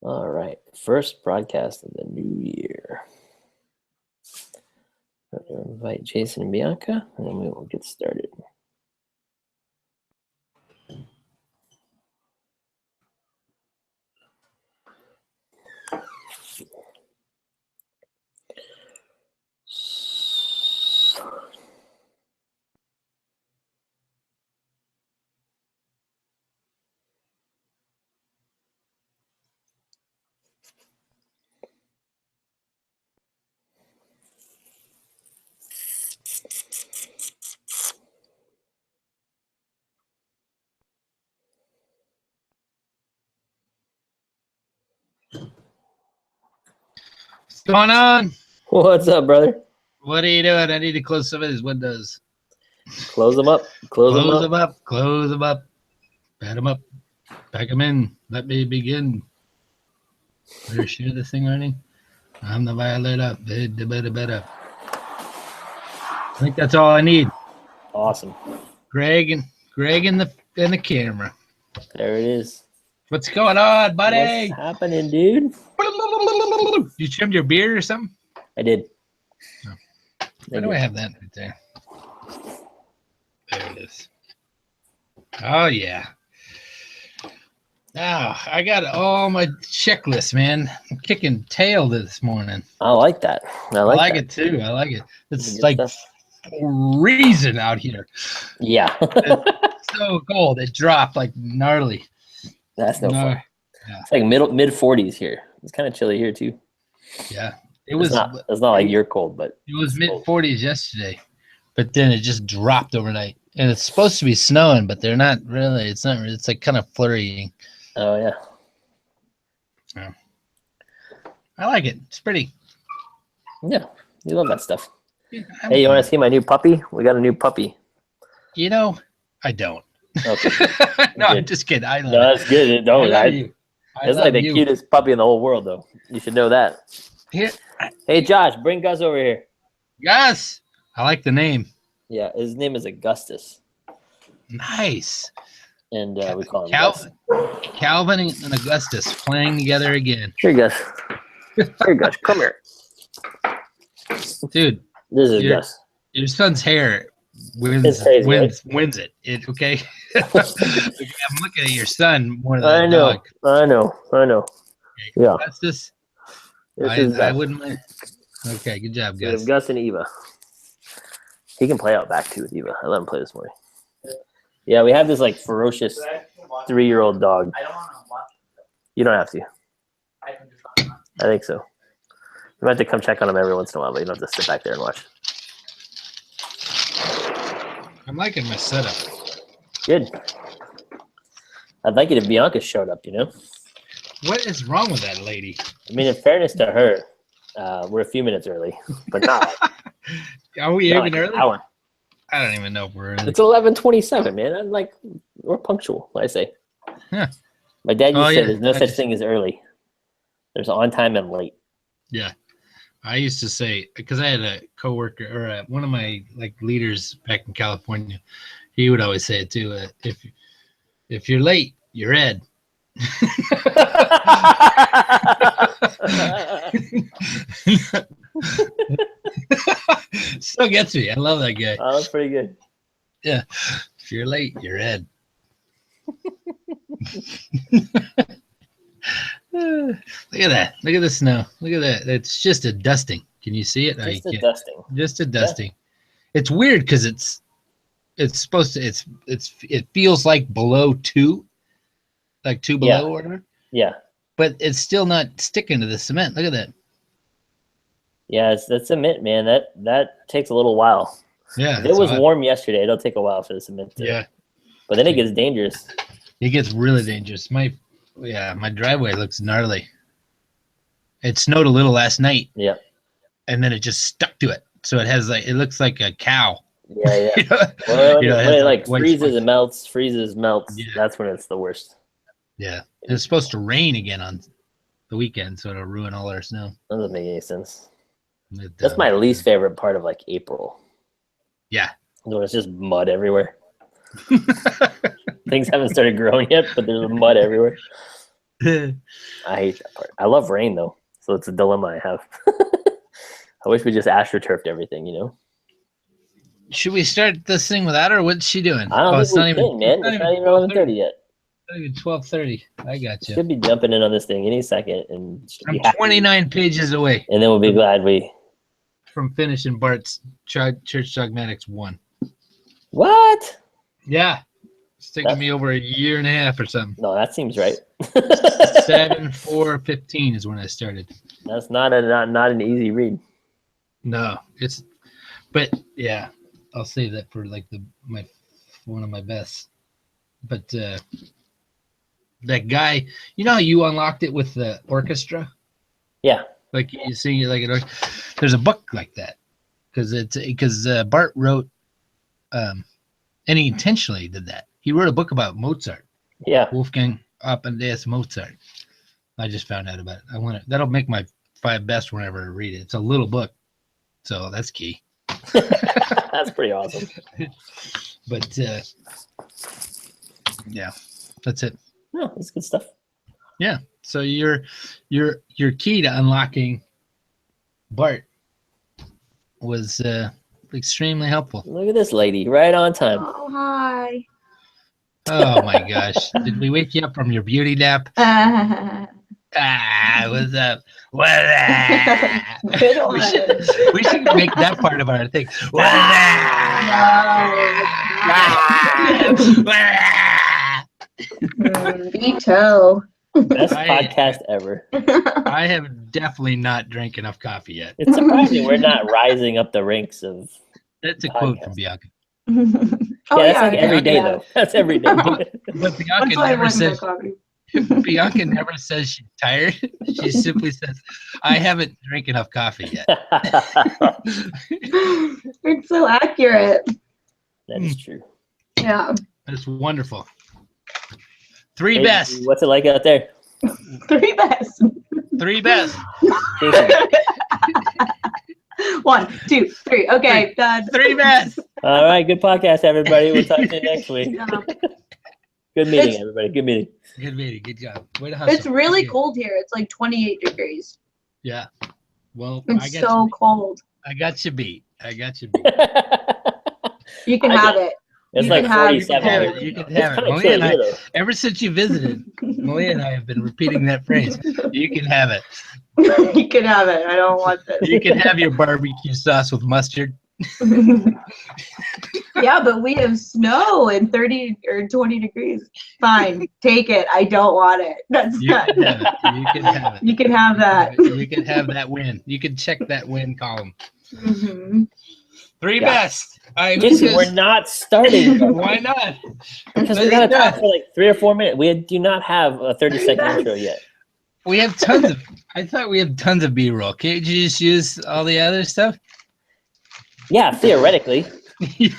All right, first broadcast of the new year. I'm going to invite Jason and Bianca, and then we will get started. What's going on? What's up, brother? What are you doing? I need to close some of these windows. Close them up. Close them up. Them up. Close them up. Pat them up. Pack them in. Let me begin. Better share this thing running. I'm the violator. I think that's all I need. Awesome. Greg and the camera. There it is. What's going on, buddy? What's happening, dude? You trimmed your beard or something? I did. Oh. Why do I have that right there? There it is. Oh, yeah. Now, I got all my checklists, man. I'm kicking tail this morning. I like that. I like it too. I like it. It's Good like stuff. freezing out here. Yeah. It's so cold. It dropped like gnarly. That's no fun. Yeah. It's like mid 40s here. It's kind of chilly here too. Yeah. It's not like you're cold, but it was mid 40s yesterday. But then it just dropped overnight. And it's supposed to be snowing, but they're not really. It's not. It's like kind of flurrying. Oh yeah. Yeah. I like it. It's pretty. Yeah, you love that stuff. Hey, you want to see my new puppy? We got a new puppy. You know, I don't. Okay. No, I'm just kidding. I love No, that's good. No, I love you. It's like the cutest puppy in the whole world, though. You should know that. Here. Hey, Josh, bring Gus over here. Gus. I like the name. Yeah, his name is Augustus. Nice. And we call him Calvin and Augustus playing together again. Here, Gus. Here, Gus. Come here. Dude. This is Gus. Your son's hair wins it. Okay? I'm looking at your son more than I know. Okay, yeah. Augustus. I wouldn't mind. Okay, good job, Gus. Gus and Eva. He can play out back, too, with Eva. I let him play this morning. Yeah, we have this, like, ferocious 3-year-old dog. I don't want to watch it. You don't have to. I can just I think so. You might have to come check on him every once in a while, but you don't have to sit back there and watch. I'm liking my setup. Good. I'd like it if Bianca showed up, you know? What is wrong with that lady? I mean, in fairness to her, we're a few minutes early, but not. Are we even early? Hour. I don't even know if we're early. It's 11:27, man. I'm like, we're punctual, I say. Yeah. My dad used to say there's no such thing as early. There's on time and late. Yeah. I used to say, because I had a coworker or one of my leaders back in California, he would always say it too. If you're late, you're Ed. Still gets me. I love that guy. Oh, that's pretty good. Yeah. If you're late, you're Ed. Look at that. Look at the snow. Look at that. It's just a dusting. Can you see it? Just a dusting. Just a dusting. Yeah. It's weird because it's supposed to it feels like below 2, like 2 below or whatever. Yeah. But it's still not sticking to the cement. Look at that. Yeah, that's cement, man. That takes a little while. Yeah. If it was warm yesterday, it'll take a while for the cement to. Yeah. But then it gets dangerous. It gets really dangerous. My driveway looks gnarly. It snowed a little last night. Yeah. And then it just stuck to it. So it looks like a cow. Yeah, yeah. When it freezes, melts. Yeah. That's when it's the worst. Yeah. It's supposed to rain again on the weekend, so it'll ruin all our snow. That doesn't make any sense. That's my least favorite part of April. Yeah. When it's just mud everywhere. Things haven't started growing yet, but there's mud everywhere. I hate that part. I love rain though, so it's a dilemma I have. I wish we just astroturfed everything, you know. Should we start this thing without her? What's she doing? I don't it's think not we even. can, man. It's not even 11:30 yet. Not even 12:30. I got you. Should be jumping in on this thing any second, and should I'm be happy. 29 pages away And then we'll be glad we. from finishing Bart's Church Dogmatics 1. What? Yeah. It's taking That's- me over a year and a half or something. No, that seems right. 7/4/15 is when I started. That's not an easy read. No, but yeah, I'll save that for like one of my best. But that guy, you know how you unlocked it with the orchestra? Yeah. Like you sing it like an orchestra. There's a book like that because Bart wrote, and he intentionally did that. He wrote a book about Mozart, Yeah. Wolfgang Amadeus Mozart. I just found out about it. That'll make my 5 best whenever I read it. It's a little book, so that's key. That's pretty awesome. But yeah, that's it. No, that's good stuff. Yeah. So your key to unlocking Bart was extremely helpful. Look at this lady, right on time. Oh, hi. Oh my gosh! Did we wake you up from your beauty nap? What's up? What's up? Good we one. should make that part of our thing. What's up? Veto. Best I- podcast ever. I have definitely not drank enough coffee yet. It's surprising we're not rising up the ranks of. That's a quote from Bianca. Oh, Yeah, that's like every yeah. day though. That's every day. But That's Bianca why I never wanted says coffee. Bianca never says she's tired. She simply says, "I haven't drank enough coffee yet." It's so accurate. That is true. Yeah. That's wonderful. 3 Hey, best. What's it like out there? 3 best. 3 best. Jason. 1, 2, 3. Okay, done. 3 best. All right, good podcast, everybody. We'll talk to you next week. Yeah. Good meeting, It's- everybody. Good meeting. Good meeting. Good job. Way to hustle. It's really Yeah. cold here. It's like 28 degrees. Yeah. Well, It's so cold. I got you beat. I got you beat. You can I have don't- it. It's You like can have- 47. you can here. have You can It's have it. kind of Malia chilly and I, here, though. ever since you visited, Malia and I have been repeating that phrase. You can have it. You can have it. I don't want this. You can have your barbecue sauce with mustard. Yeah, but we have snow and 30 or 20 degrees. Fine, take it. I don't want it. That's You not. can have it. You can have it. You can have that. You can have that win. You can check that win column. Mhm. 3 Yeah. best. Jason, we're not starting. Why not? Because we gotta talk for like 3 or 4 minutes. We do not have a 30-second intro yet. We have tons of. I thought we have tons of B-roll. Can't you just use all the other stuff? Yeah, theoretically. I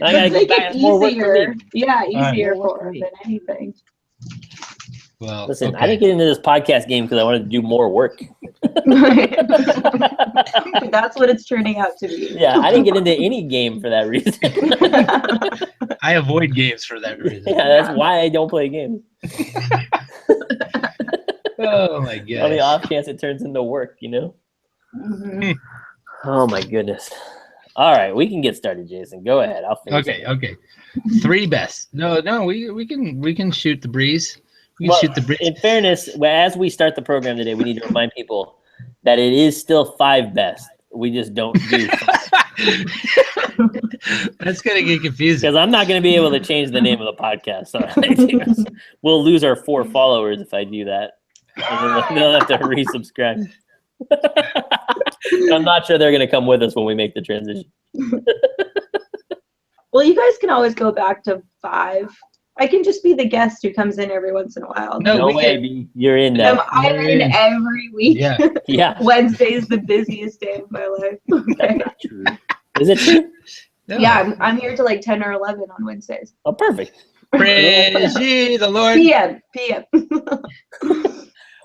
gotta Let's make get back. it It's more work for easier. me. Yeah, right. easier More work for for her me. than anything. Well, Listen, I okay. didn't get into this podcast game because I wanted to do more work. That's what it's turning out to be. Yeah, I didn't get into any game for that reason. I avoid games for that reason. Yeah, that's why I don't play games. Oh my On the god. off chance it turns into work, you know? Mhm. Oh my goodness. All right, we can get started, Jason. Go ahead. I'll finish. Okay, okay. 3 best. No, we can shoot the breeze. We can Well, shoot the breeze. in fairness, as we start the program today, we need to remind people that it is still 5 best. We just don't do 5. That's gonna get confusing. Because I'm not going to be able to change the name of the podcast. So we'll lose our 4 followers if I do that. And then they'll have to resubscribe. I'm not sure they're going to come with us when we make the transition. Well, you guys can always go back to 5. I can just be the guest who comes in every once in a while. No, No we way, can- B. You're in I'm now. in every week. Yeah. Yeah. Wednesday's the busiest day of my life. Okay. That's not true. Is it true? No. Yeah, I'm here till like 10 or 11 on Wednesdays. Oh, perfect. Praise ye the Lord. PM.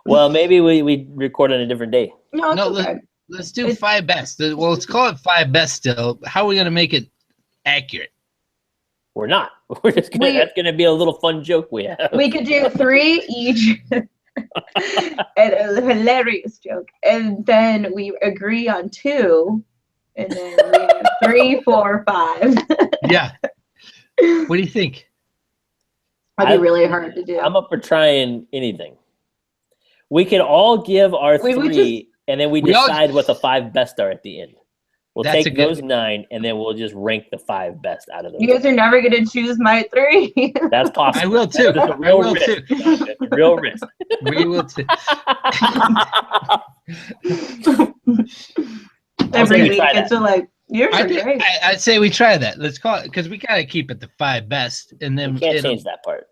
Well, maybe we record on a different day. No, it's No, okay. Let's do 5 best. Well, let's call it 5 best still. How are we gonna make it accurate? We're not. We're just gonna. That's gonna be a little fun joke we have. We could do 3 each. And a hilarious joke. And then we agree on 2. And then we have 3, 4, 5. Yeah. What do you think? That'd be really hard to do. I'm up for trying anything. We can all give our We would 3, and then we we all- decide what the 5 best are at the end. We'll That's a take good- those 9, and then we'll just rank the 5 best out of those. You guys are never going to choose my 3. That's possible. I will too. That's a I real will risk. too. That's a real risk. We will too. Every gonna week try it's like, yours I are think, great. I'd say we try that. Let's call it because we gotta keep it the 5 best, and then We can't it'll- change that part.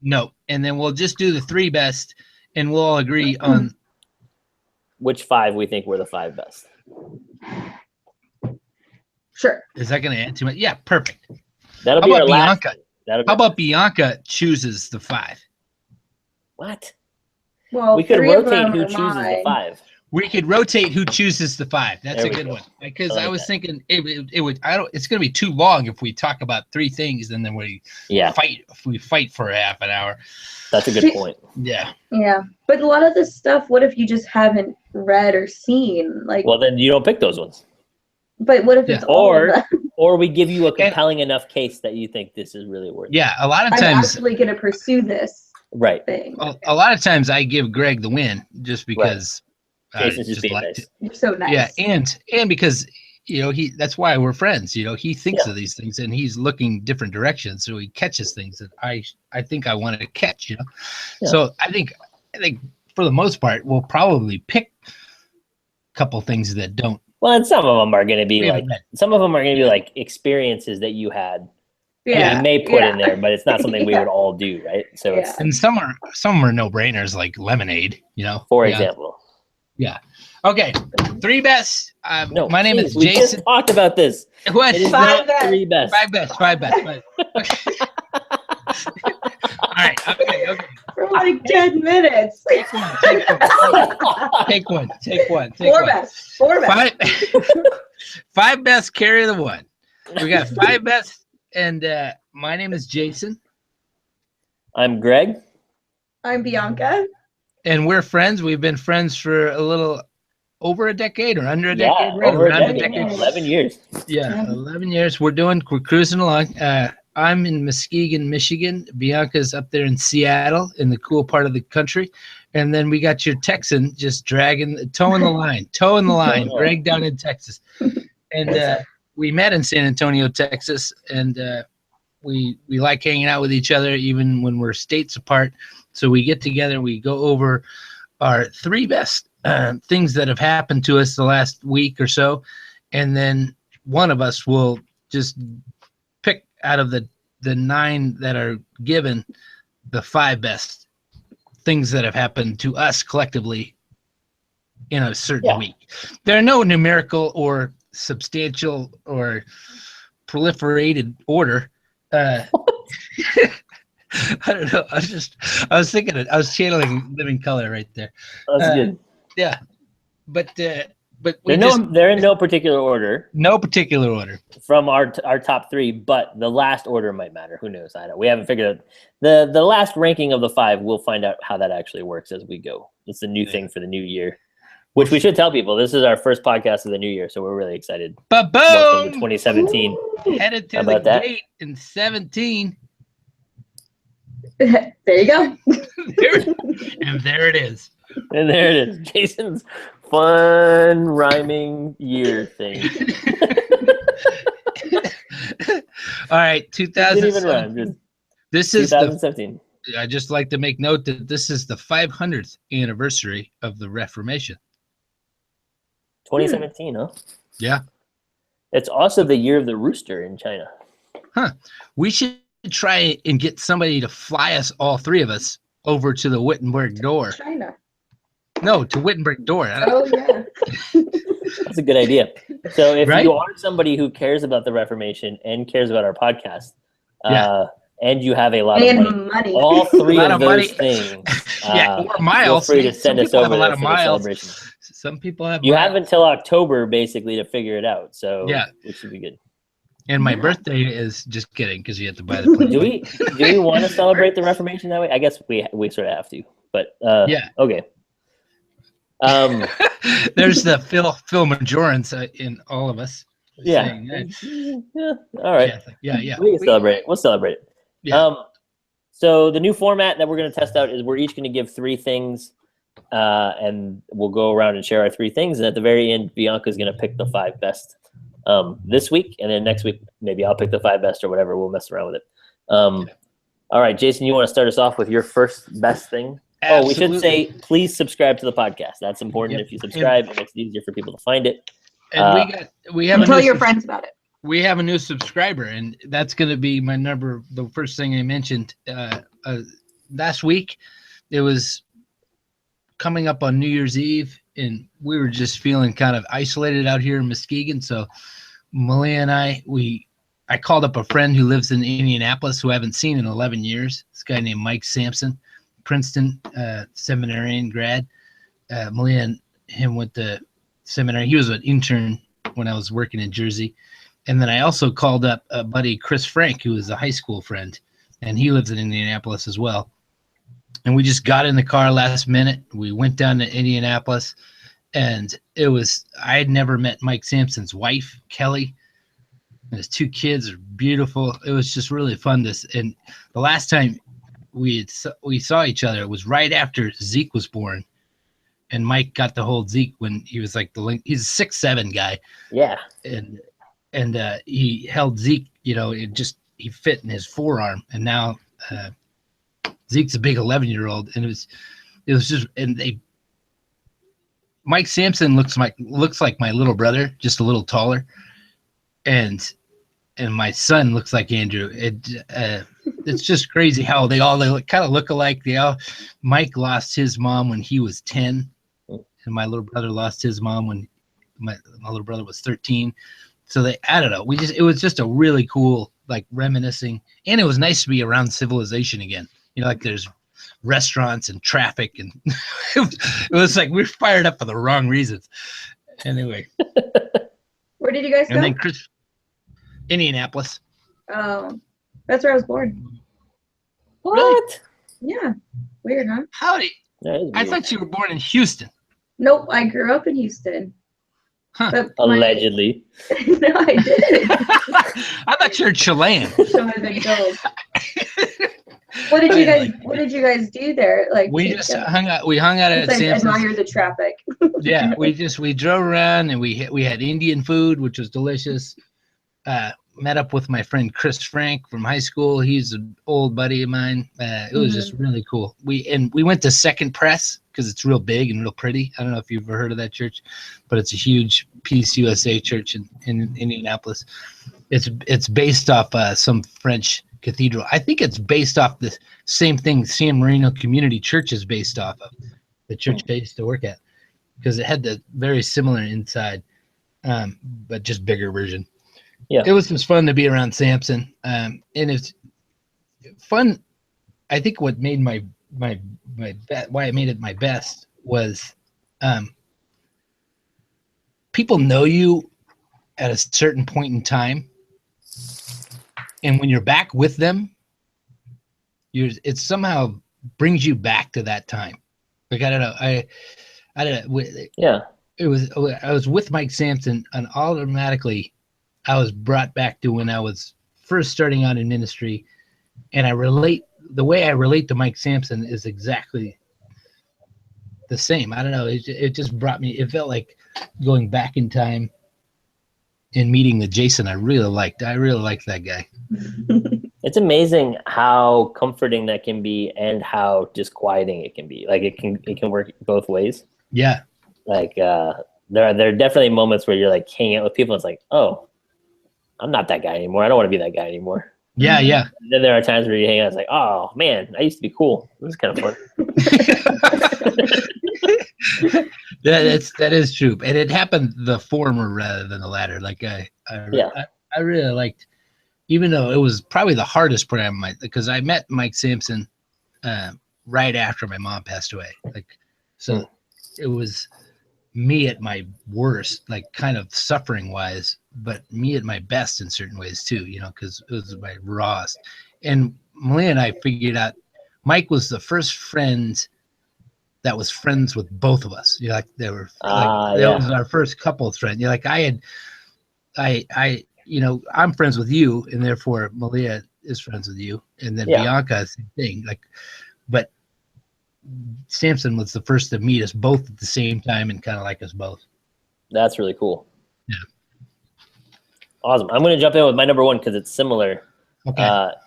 no, and then we'll just do the 3 best, and we'll all agree on. Which 5 we think were the 5 best? Sure. Is that gonna add too much? Yeah, perfect. That'll How be our about last. Bianca? That'll be How about Bianca chooses the 5? what? Well, We could 3 of rotate them who are chooses the mine. 5. We could rotate who chooses the 5. That's There a we good go. one because I like I was that. thinking it would. I don't. It's gonna be too long if we talk about 3 things and then we Yeah, fight. If we fight for half an hour. that's a good point. Yeah. Yeah. But a lot of this stuff, what if you just haven't read or seen? Like, Well, then you don't pick those ones. but what if it's Yeah. all Or- of them? Or we give you a compelling enough case that you think this is really worth it. Yeah. A lot of I'm times. actually going to pursue this Right. thing. A lot of times I give Greg the win just because I Jason's just being like nice. to- You're so nice. Yeah, and because that's why we're friends. He thinks Yeah. of these things and he's looking different directions, so he catches things that I think I wanted to catch. Yeah. So I think for the most part we'll probably pick a couple things that don't. Well, and some of them are going to be we like haven't read. some of them are going to be like experiences that you had. Yeah. You may put Yeah. in there, but it's not something we Yeah. would all do, right? So it's And some are no brainers like lemonade. for Yeah. example. Okay, 3 best. No, My name geez, is we Jason. just talked about this. What? It is 5 not best. 3 best. 5 best. 5 best. All right. Okay. For like 10 minutes. Take one. Take one. Take one. Take 4 one. best. 4 best. 5 best. Carry the 1. We got 5 best, and my name is Jason, I'm Greg. I'm Bianca. and we're friends. We've been friends for a little over a decade or under a decade. Yeah, right over around a decade. 11 years. Yeah, 11 years. We're cruising along. I'm in Muskegon, Michigan. Bianca's up there in Seattle, in the cool part of the country. And then we got your Texan just towing the line. Greg down in Texas. And we met in San Antonio, Texas, and we like hanging out with each other even when we're states apart. So we get together, we go over our 3 best things that have happened to us the last week or so, and then one of us will just pick out of the 9 that are given the 5 best things that have happened to us collectively in a certain week. There are no numerical or substantial or proliferated order. I don't know. I was thinking it. I was channeling Living Color right there. That's good. Yeah, but They're in no particular order no particular order. from our top 3, but the last order might matter. Who knows? I don't. We haven't figured out the last ranking of the 5. We'll find out how that actually works as we go. It's a new thing for the new year, which we should tell people. This is our first podcast of the new year, so we're really excited. But Welcome to boom, 2017. headed to How the about that? gate in 17. There you go. And there it is. And there it is. Jason's fun rhyming year thing. All right, Didn't even rhyme. 2007. Just This is the. 2017. I just like to make note that this is the 500th anniversary of the Reformation. 2017, huh? Yeah. It's also the year of the rooster in China. We should try and get somebody to fly us, all 3 of us, over to the Wittenberg door. China. No, to Wittenberg door. Oh, yeah. That's a good idea. So if Right? you are somebody who cares about the Reformation and cares about our podcast, and you have a lot of money, And money. all 3 lot of of those money. things, Yeah, or feel miles. free to Some send us people have over a lot there of for the miles. celebration. Some people have. You miles. have until October basically to figure it out. So Yeah. it should be good. And my Yeah. birthday is just kidding because you have to buy the plane. Do we want to celebrate the Reformation that way? I guess we sort of have to. But Yeah. okay. There's the Phil Majorans in all of us. Yeah. saying that. Yeah. All right. Catholic. Yeah. We can celebrate it. We'll celebrate it. Yeah. So the new format that we're going to test out is we're each going to give 3 things, and we'll go around and share our 3 things. And at the very end, Bianca's going to pick the 5 best this week, and then next week maybe I'll pick the 5 best or whatever. We'll mess around with it. All right, Jason, you want to start us off with your first best thing? Oh, we should say please subscribe to the podcast. That's important. Yep. If you subscribe, it makes it easier for people to find it. And we have And tell a new your friends about it. we have a new subscriber, and that's going to be my number. The first thing I mentioned last week, it was coming up on New Year's Eve, and we were just feeling kind of isolated out here in Muskegon. So Malia and I called up a friend who lives in Indianapolis who I haven't seen in 11 years. This guy named Mike Sampson, Princeton seminarian grad. Malia and him went to seminary. He was an intern when I was working in Jersey. And then I also called up a buddy, Chris Frank, who is a high school friend, and he lives in Indianapolis as well. And we just got in the car last minute. We went down to Indianapolis, and I had never met Mike Sampson's wife, Kelly. And his 2 kids are beautiful. It was just really fun. And the last time we saw each other, it was right after Zeke was born. And Mike got to hold Zeke when he was like he's a 6'7" guy. Yeah. And he held Zeke, he fit in his forearm. And now Zeke's a big 11-year-old, and it was just, and Mike Sampson looks like my little brother, just a little taller, and my son looks like Andrew. It's just crazy how they kind of look alike. Mike lost his mom when he was 10, and my little brother lost his mom when my little brother was 13. So I don't know. It was just a really cool, like, reminiscing, and it was nice to be around civilization again. Like there's restaurants and traffic, and it was like we're fired up for the wrong reasons. Anyway. Where did you guys go? And then Indianapolis. Oh, that's where I was born. What? Yeah. Weird, huh? Howdy. That is I weird. thought you were born in Houston. Nope, I grew up in Houston. Huh. But Allegedly. no, I didn't. I thought you were Chilean. Should have been told. What did you guys do there? Like We just hung out. We hung out at besides Sampson's. admire the traffic. Yeah, we drove around, and we had Indian food, which was delicious. Met up with my friend Chris Frank from high school. He's an old buddy of mine. It was just really cool. We went to Second Press because it's real big and real pretty. I don't know if you've ever heard of that church, but it's a huge Peace USA church in Indianapolis. It's based off some French cathedral. I think it's based off the same thing San Marino Community Church is based off of, the church I used to work at, because it had the very similar inside, but just bigger version. Yeah. It was just fun to be around Sampson. And it's fun. I think what made why I made it my best was people know you at a certain point in time, and when you're back with them, it somehow brings you back to that time. Like I don't know. Yeah. I was with Mike Sampson, and automatically I was brought back to when I was first starting out in ministry, and the way I relate to Mike Sampson is exactly the same. I don't know. It just brought me. It felt like going back in time and meeting the Jason I really liked. I really liked that guy. It's amazing how comforting that can be and how disquieting it can be. Like it can work both ways. Yeah. Like there are definitely moments where you're like hanging out with people. It's like, oh, I'm not that guy anymore. I don't want to be that guy anymore. Yeah. Yeah. And then there are times where you hang out. It's like, oh man, I used to be cool. This is kind of fun. That is true, and it happened the former rather than the latter. Like I really liked, even though it was probably the hardest program, because I met Mike Sampson right after my mom passed away. Like, so it was me at my worst, like kind of suffering wise, but me at my best in certain ways too, you know, because it was my rawest. And Malia and I figured out Mike was the first friend that was friends with both of us. You know, like they were like that was our first couple of friends. You know, like I you know, I'm friends with you, and therefore Malia is friends with you, and then Bianca, same thing. Like, but Samson was the first to meet us both at the same time and kind of like us both. That's really cool. Yeah. Awesome. I'm going to jump in with my number one because it's similar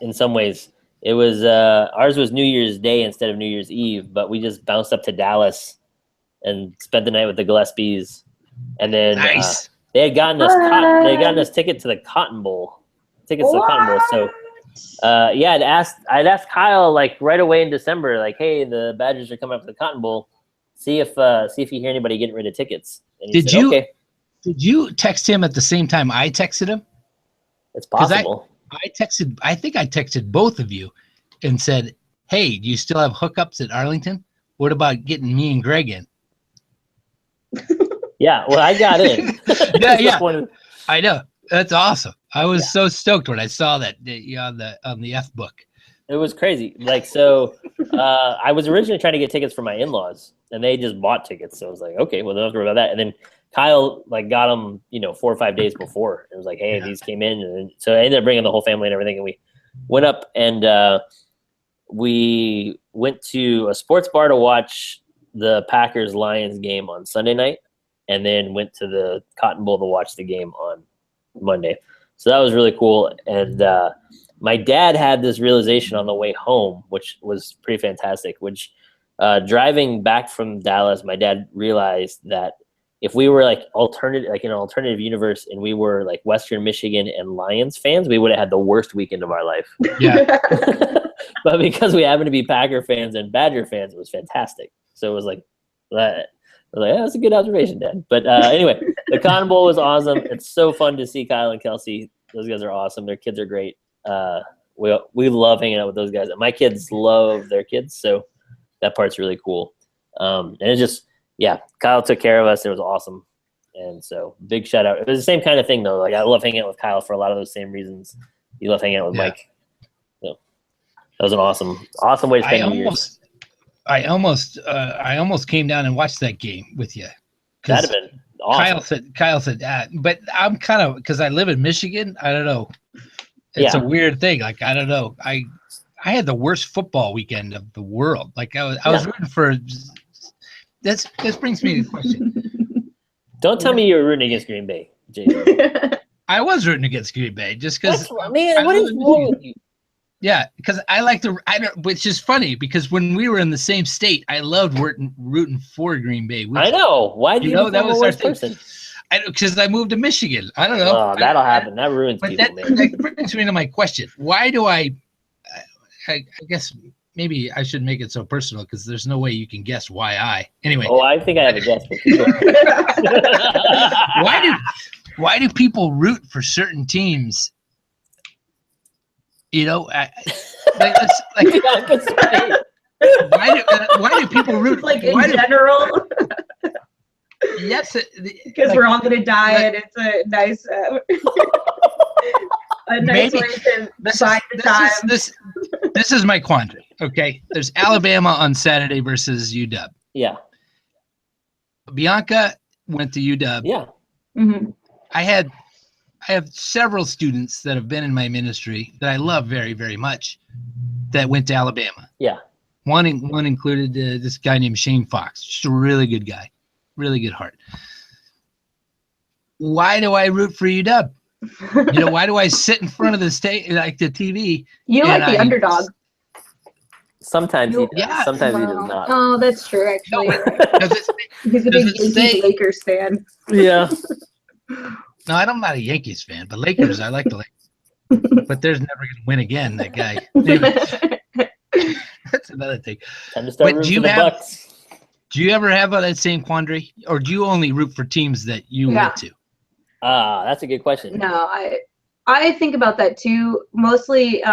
in some ways. It was ours was New Year's Day instead of New Year's Eve, but we just bounced up to Dallas and spent the night with the Gillespies, and then they had gotten us tickets to the Cotton Bowl. So I'd asked Kyle like right away in December, like, hey, the Badgers are coming up to the Cotton Bowl. See if you hear anybody getting rid of tickets. And he said, okay. Did you text him at the same time I texted him? It's possible. I think I texted both of you and said, hey, do you still have hookups at Arlington? What about getting me and Greg in? Yeah, well, I got in. I know. That's awesome. I was so stoked when I saw that on the F book. It was crazy. Like, so I was originally trying to get tickets for my in-laws, and they just bought tickets. So I was like, okay, well, don't have to worry about that. And then Kyle like got them, 4 or 5 days before. It was like, hey, these came in, and so I ended up bringing the whole family and everything, and we went up and we went to a sports bar to watch the Packers-Lions game on Sunday night, and then went to the Cotton Bowl to watch the game on Monday. So that was really cool. And my dad had this realization on the way home, which was pretty fantastic, which driving back from Dallas, my dad realized that if we were like in an alternative universe and we were like Western Michigan and Lions fans, we would have had the worst weekend of our life. Yeah. But because we happen to be Packer fans and Badger fans, it was fantastic. So it was like that. I was like, that's a good observation, Dad. But anyway, the Cotton Bowl was awesome. It's so fun to see Kyle and Kelsey. Those guys are awesome. Their kids are great. We love hanging out with those guys. And my kids love their kids, so that part's really cool. And it just, Kyle took care of us. It was awesome. And so big shout out. It was the same kind of thing, though. Like, I love hanging out with Kyle for a lot of those same reasons. You love hanging out with Mike. So that was an awesome way to spend New Year's. I almost came down and watched that game with you. That'd have been awesome. Kyle said that, but I'm kind of, because I live in Michigan. I don't know. It's a weird thing. Like, I don't know. I had the worst football weekend of the world. Like, I was rooting for. This brings me to the question. Don't tell me you were rooting against Green Bay, Jason. I was rooting against Green Bay just because. Man, what is wrong with you? Yeah, because which is funny because when we were in the same state, I loved rooting for Green Bay. I know. Why do you know that was our person? Because I moved to Michigan. I don't know. Oh, that'll happen. That ruins people. That brings me to my question. Why do I guess maybe I should make it so personal because there's no way you can guess why Anyway. Oh, I think I have a guess. Why do people root for certain teams? Like why do people root? Like in general? Yes, because we're all gonna die, and it's a nice, way to decide the time. This is my quandary. Okay, there's Alabama on Saturday versus UW. Yeah. Bianca went to UW. Yeah. Mm-hmm. I have several students that have been in my ministry that I love very, very much that went to Alabama. Yeah. One included this guy named Shane Fox, just a really good guy, really good heart. Why do I root for UW? Why do I sit in front of the TV? You like the underdog. Sometimes he does. Yeah. Sometimes he does not. Oh, that's true, actually. No. He's a big Lakers fan. Yeah. No, I'm not a Yankees fan, but Lakers, I like the Lakers. But there's never going to win again, that guy. Anyway, that's another thing. Time to start rooting for the Bucks. Do you ever have that same quandary? Or do you only root for teams that you went to? That's a good question. No, I think about that too. Mostly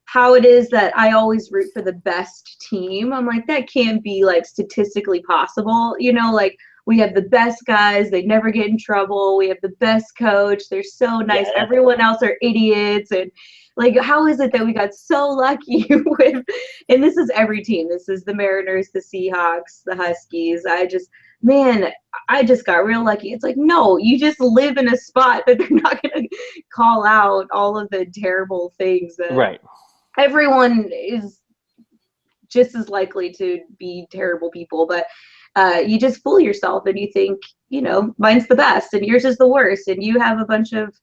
how it is that I always root for the best team. I'm like, that can't be like statistically possible. Like we have the best guys. They never get in trouble. We have the best coach. They're so nice. Yeah. Everyone else are idiots. And like, how is it that we got so lucky with, and this is every team. This is the Mariners, the Seahawks, the Huskies. I just got real lucky. It's like, no, you just live in a spot that they're not going to call out all of the terrible things that Right. everyone is just as likely to be terrible people. But you just fool yourself and you think, mine's the best and yours is the worst. And you have a bunch of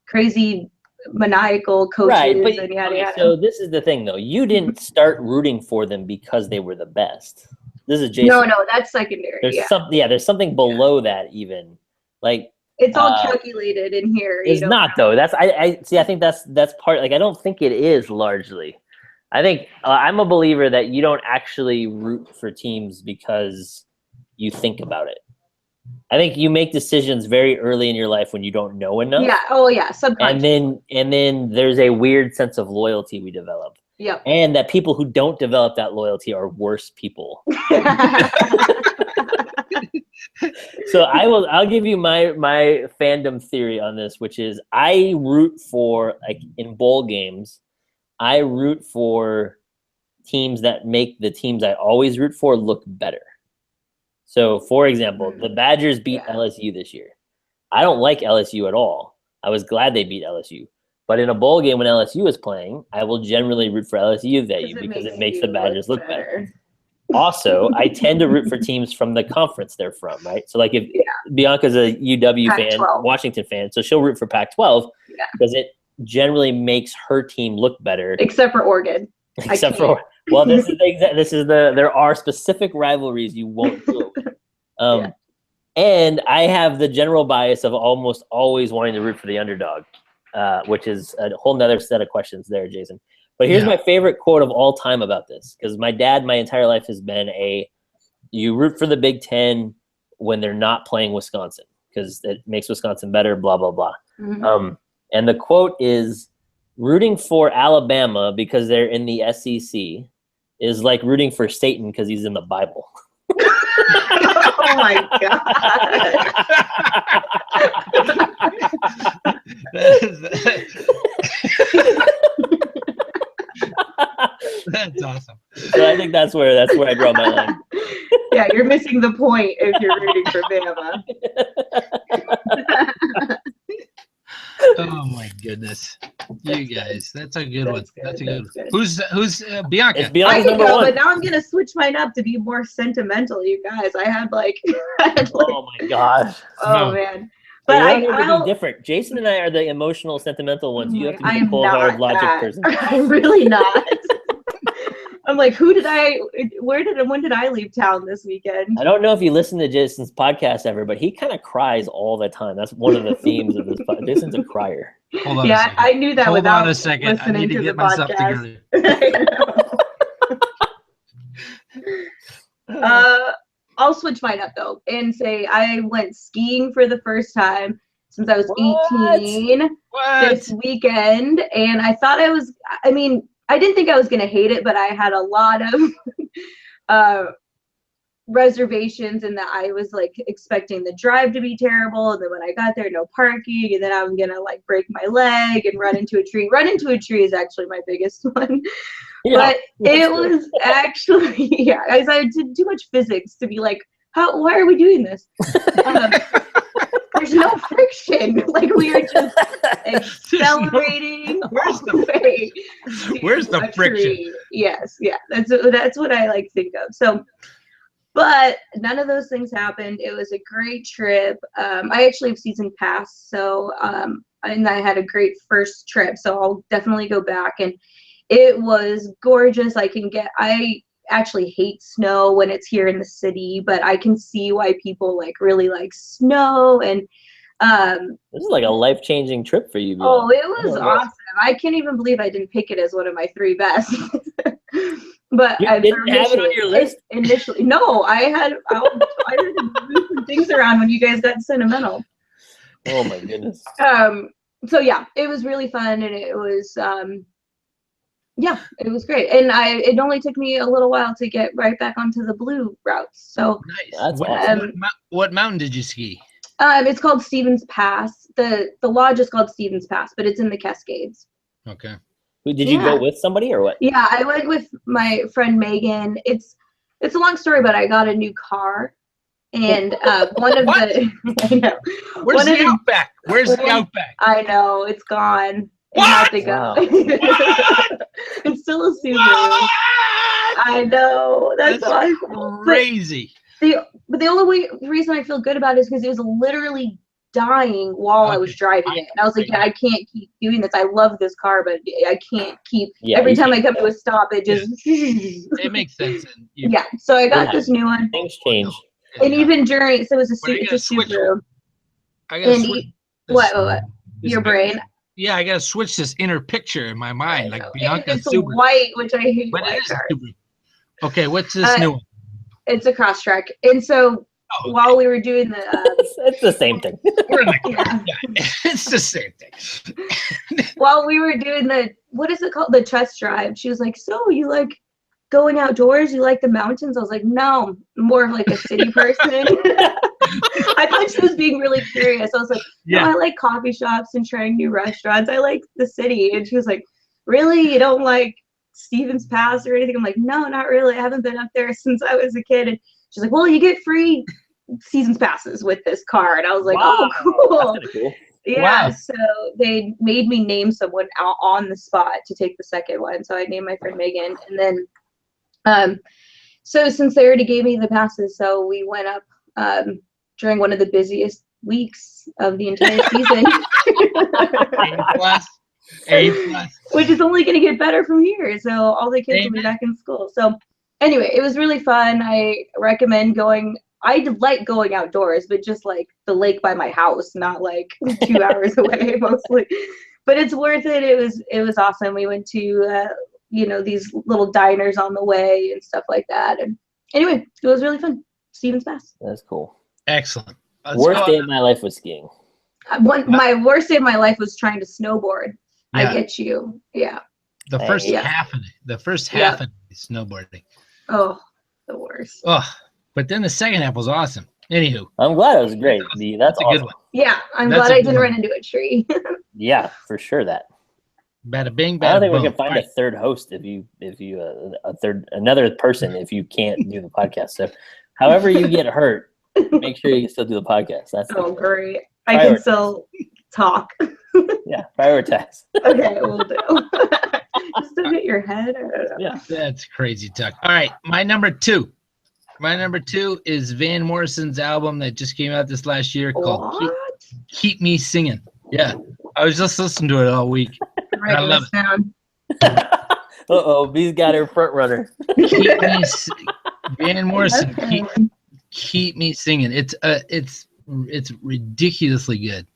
crazy maniacal coaches Right. But, and yada, okay, yada. so this is the thing, though. You didn't start rooting for them because they were the best. This is Jason. No, that's secondary. There's something below that even. Like, It's all calculated in here. it's not, though. That's I think that's part. Like, I don't think it is largely. I think I'm a believer that you don't actually root for teams because you think about it. I think you make decisions very early in your life when you don't know enough. Yeah. Oh, yeah. Subconscious. And then there's a weird sense of loyalty we develop. Yep. And that people who don't develop that loyalty are worse people. So I'll give you my fandom theory on this, which is I root for, like, in bowl games, I root for teams that make the teams I always root for look better. So, for example, the Badgers beat LSU this year. I don't like LSU at all. I was glad they beat LSU. But in a bowl game when LSU is playing, I will generally root for LSU because it makes the Badgers look better. Also, I tend to root for teams from the conference they're from, right? So, like, if Bianca's a UW Pac-12. fan, Washington fan, so she'll root for Pac-12 because it generally makes her team look better. Except for Oregon. Well, there are specific rivalries you won't do. And I have the general bias of almost always wanting to root for the underdog, which is a whole nother set of questions there, Jason. But here's my favorite quote of all time about this, because my dad, my entire life, has been you root for the Big Ten when they're not playing Wisconsin because it makes Wisconsin better, blah, blah, blah. Mm-hmm. And the quote is, rooting for Alabama because they're in the SEC is like rooting for Satan because he's in the Bible. Oh my That's awesome. So I think that's where I draw my line. Yeah, you're missing the point if you're rooting for Bama. Oh my goodness, you guys! That's a good one. Good. That's a good one. Good. Who's Bianca? It's Bianca's I can number go, one. but now I'm gonna switch mine up to be more sentimental. You guys, I had Oh my gosh. No. Man. But But you have to be different. Jason and I are the emotional, sentimental ones. You have to be the cold, hard logic person. I'm really not. I'm like, when did I leave town this weekend? I don't know if you listen to Jason's podcast ever, but he kind of cries all the time. That's one of the themes of this podcast. Jason's a crier. Hold on a Yeah, second. I knew that Hold without on a second. I listening need to to get the myself podcast. together. I'll switch mine up though and say I went skiing for the first time since I was What? 18 What? this weekend, and I thought I didn't think I was going to hate it, but I had a lot of reservations in that I was like expecting the drive to be terrible, and then when I got there, no parking, and then I'm going to like break my leg and run into a tree. Run into a tree is actually my biggest one. Yeah, But it was actually, I did too much physics to be like, why are we doing this? There's no friction. Like, we are just accelerating. Where's all the way Where's to the a friction? tree. Yes, yeah. That's what I like think of. So, but none of those things happened. It was a great trip. I actually have season pass, so and I had a great first trip. So I'll definitely go back, and it was gorgeous. I actually hate snow when it's here in the city, but I can see why people like really like snow. And this is like a life-changing trip for you. oh, it was Oh, awesome. I can't even believe I didn't pick it as one of my 3 best. But You didn't have it on your list? initially. No, I had to move some things around when you guys got sentimental. Oh my goodness. So yeah, it was really fun, and it was Yeah, it was great, and it only took me a little while to get right back onto the blue routes. So Nice. That's What, awesome. what mountain did you ski? it's called Stevens Pass. The lodge is called Stevens Pass, but it's in the Cascades. Okay. Did you go Yeah. with somebody or what? Yeah, I went with my friend Megan. It's a long story, but I got a new car, and one of What? the I know. Where's One of the Outback? Where's the one- Outback? I know it's gone. It What? had to go. Wow. It's still a Subaru. What? I know. That's That's why. crazy. But the only reason I feel good about it is because it was literally dying while I was Okay. driving it. And I was like, yeah, I can't keep doing this. I love this car, but I can't keep. Yeah, Every you time I come to a stop, it just. It makes sense. And you, Yeah. So I got Yeah. this new one, Things change. and even during, so it's a But I it's a gotta switch. Subaru. I gotta And switch. what? this- Your brain. Yeah, I gotta switch this inner picture in my mind, like And Bianca it's Subaru. white, which I hate. But white it is a cars. Subaru. Okay, what's this new one? It's a cross track, and so Oh, while we were doing the It's the same thing. we're in the yeah, yeah, it's the same thing. while we were doing the what is it called, the test drive, she was like, so you like going outdoors, you like the mountains? I was like, no, I'm more of like a city person. I thought she was being really curious. I was like, no, Yeah. I like coffee shops and trying new restaurants. I like the city. And she was like, really, you don't like Stevens Pass or anything? I'm like, no, not really. I haven't been up there since I was a kid. And she's like, well, you get free seasons passes with this car. And I was like, Wow, oh, cool. That's kinda cool. Yeah, Wow. so they made me name someone out on the spot to take the second one. So I named my friend Megan, and then, so since they already gave me the passes, so we went up during one of the busiest weeks of the entire season, A+. which is only going to get better from here. So all the kids will be Amen. back in school. So anyway, it was really fun. I recommend going. I like going outdoors, but just like the lake by my house, not like 2 hours away mostly. But it's worth it. It was awesome. We went to these little diners on the way and stuff like that. And anyway, it was really fun. Stevens Pass. That's cool. Excellent. Worst day of my life was skiing. My worst day of my life was trying to snowboard. Yeah, I get you. Yeah. the first Yeah. half of it. The first Yeah. half of it is snowboarding. Oh, the worst. Oh, but then the second half was awesome. Anywho, I'm glad it was great. That's a awesome. good one. Yeah, I'm That's glad a I good didn't one. run into a tree. Yeah, for sure. That Bada bing, I bada don't think we boom. can find a third host if you another person if you can't do the podcast. So, however you get hurt, make sure you can still do the podcast. That's Oh, great. I can still talk. yeah. Prioritize. Okay, we'll do. Just to hit your head. I don't know. Yeah. That's crazy talk. All right, my number two. My number two is Van Morrison's album that just came out this last year called What? Keep Me Singing. Yeah, I was just listening to it all week. Writing love this down. Uh-oh, B's got her front runner. Keep me, Van Morrison. Okay. Keep Me Singing. It's ridiculously good.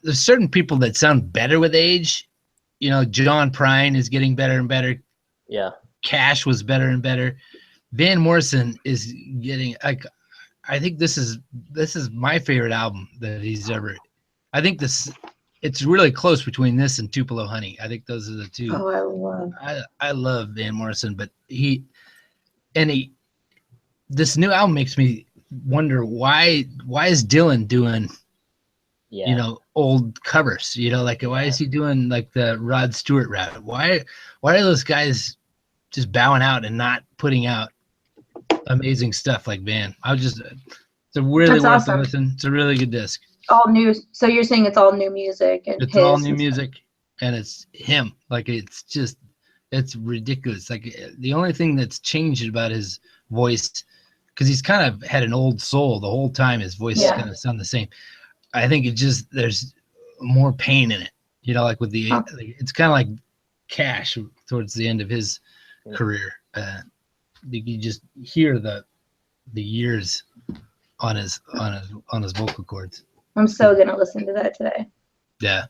There's certain people that sound better with age. John Prine is getting better and better. Yeah. Cash was better and better. Van Morrison is getting like, I think this is my favorite album that he's ever. I think it's really close between this and Tupelo Honey. I think those are the two. Oh, I love. I love Van Morrison, but this new album makes me wonder why is Dylan doing Yeah. old covers, like why is he doing like the Rod Stewart route? Why are those guys just bowing out and not putting out amazing stuff like Van? It's a really That's worth awesome. a listen. It's a really good disc. All new. So you're saying it's all new music and It's his all new and music and it's him. Like it's ridiculous. Like the only thing that's changed about his voice, because he's kind of had an old soul the whole time, his voice is Yeah. going to sound the same. I think there's more pain in it, like with the, Huh. it's kind of like Cash towards the end of his Yeah. career. You just hear the years on his vocal cords. I'm so gonna listen to that today. Yeah.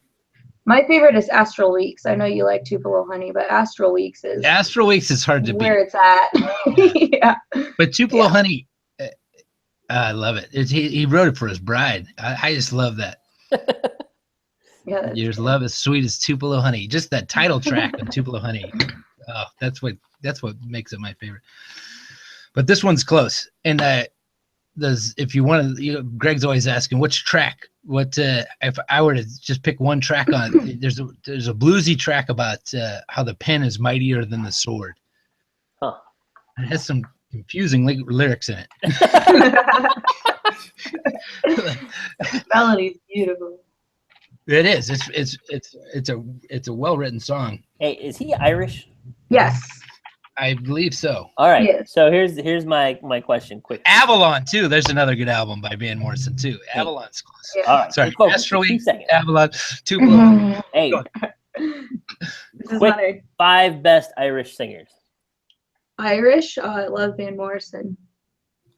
My favorite is Astral Weeks. I know you like Tupelo Honey, but Astral Weeks is Astral Weeks is hard to beat. where it's at. Yeah. But Tupelo Yeah. Honey, I love it. He wrote it for his bride. I just love that. Yeah, that's Year's good. Love is Sweet as Tupelo Honey. Just that title track on Tupelo Honey. Oh, that's what makes it my favorite. But this one's close. And if you want to, Greg's always asking which track. If I were to just pick one track on, there's a bluesy track about how the pen is mightier than the sword. Huh. It has some confusing lyrics in it. Melody's beautiful. It is. It's a well written song. Hey, is he Irish? Yes. I believe so. All right. Yes. So here's my question. Quick. Avalon too. There's another good album by Van Morrison too. Avalon's close. Yeah. All right. Sorry, Hey, folks, Astrally, 2 seconds. Avalon, Tupelo. Hey, This is Quick. my 5 best Irish singers. Irish. Oh, I love Van Morrison.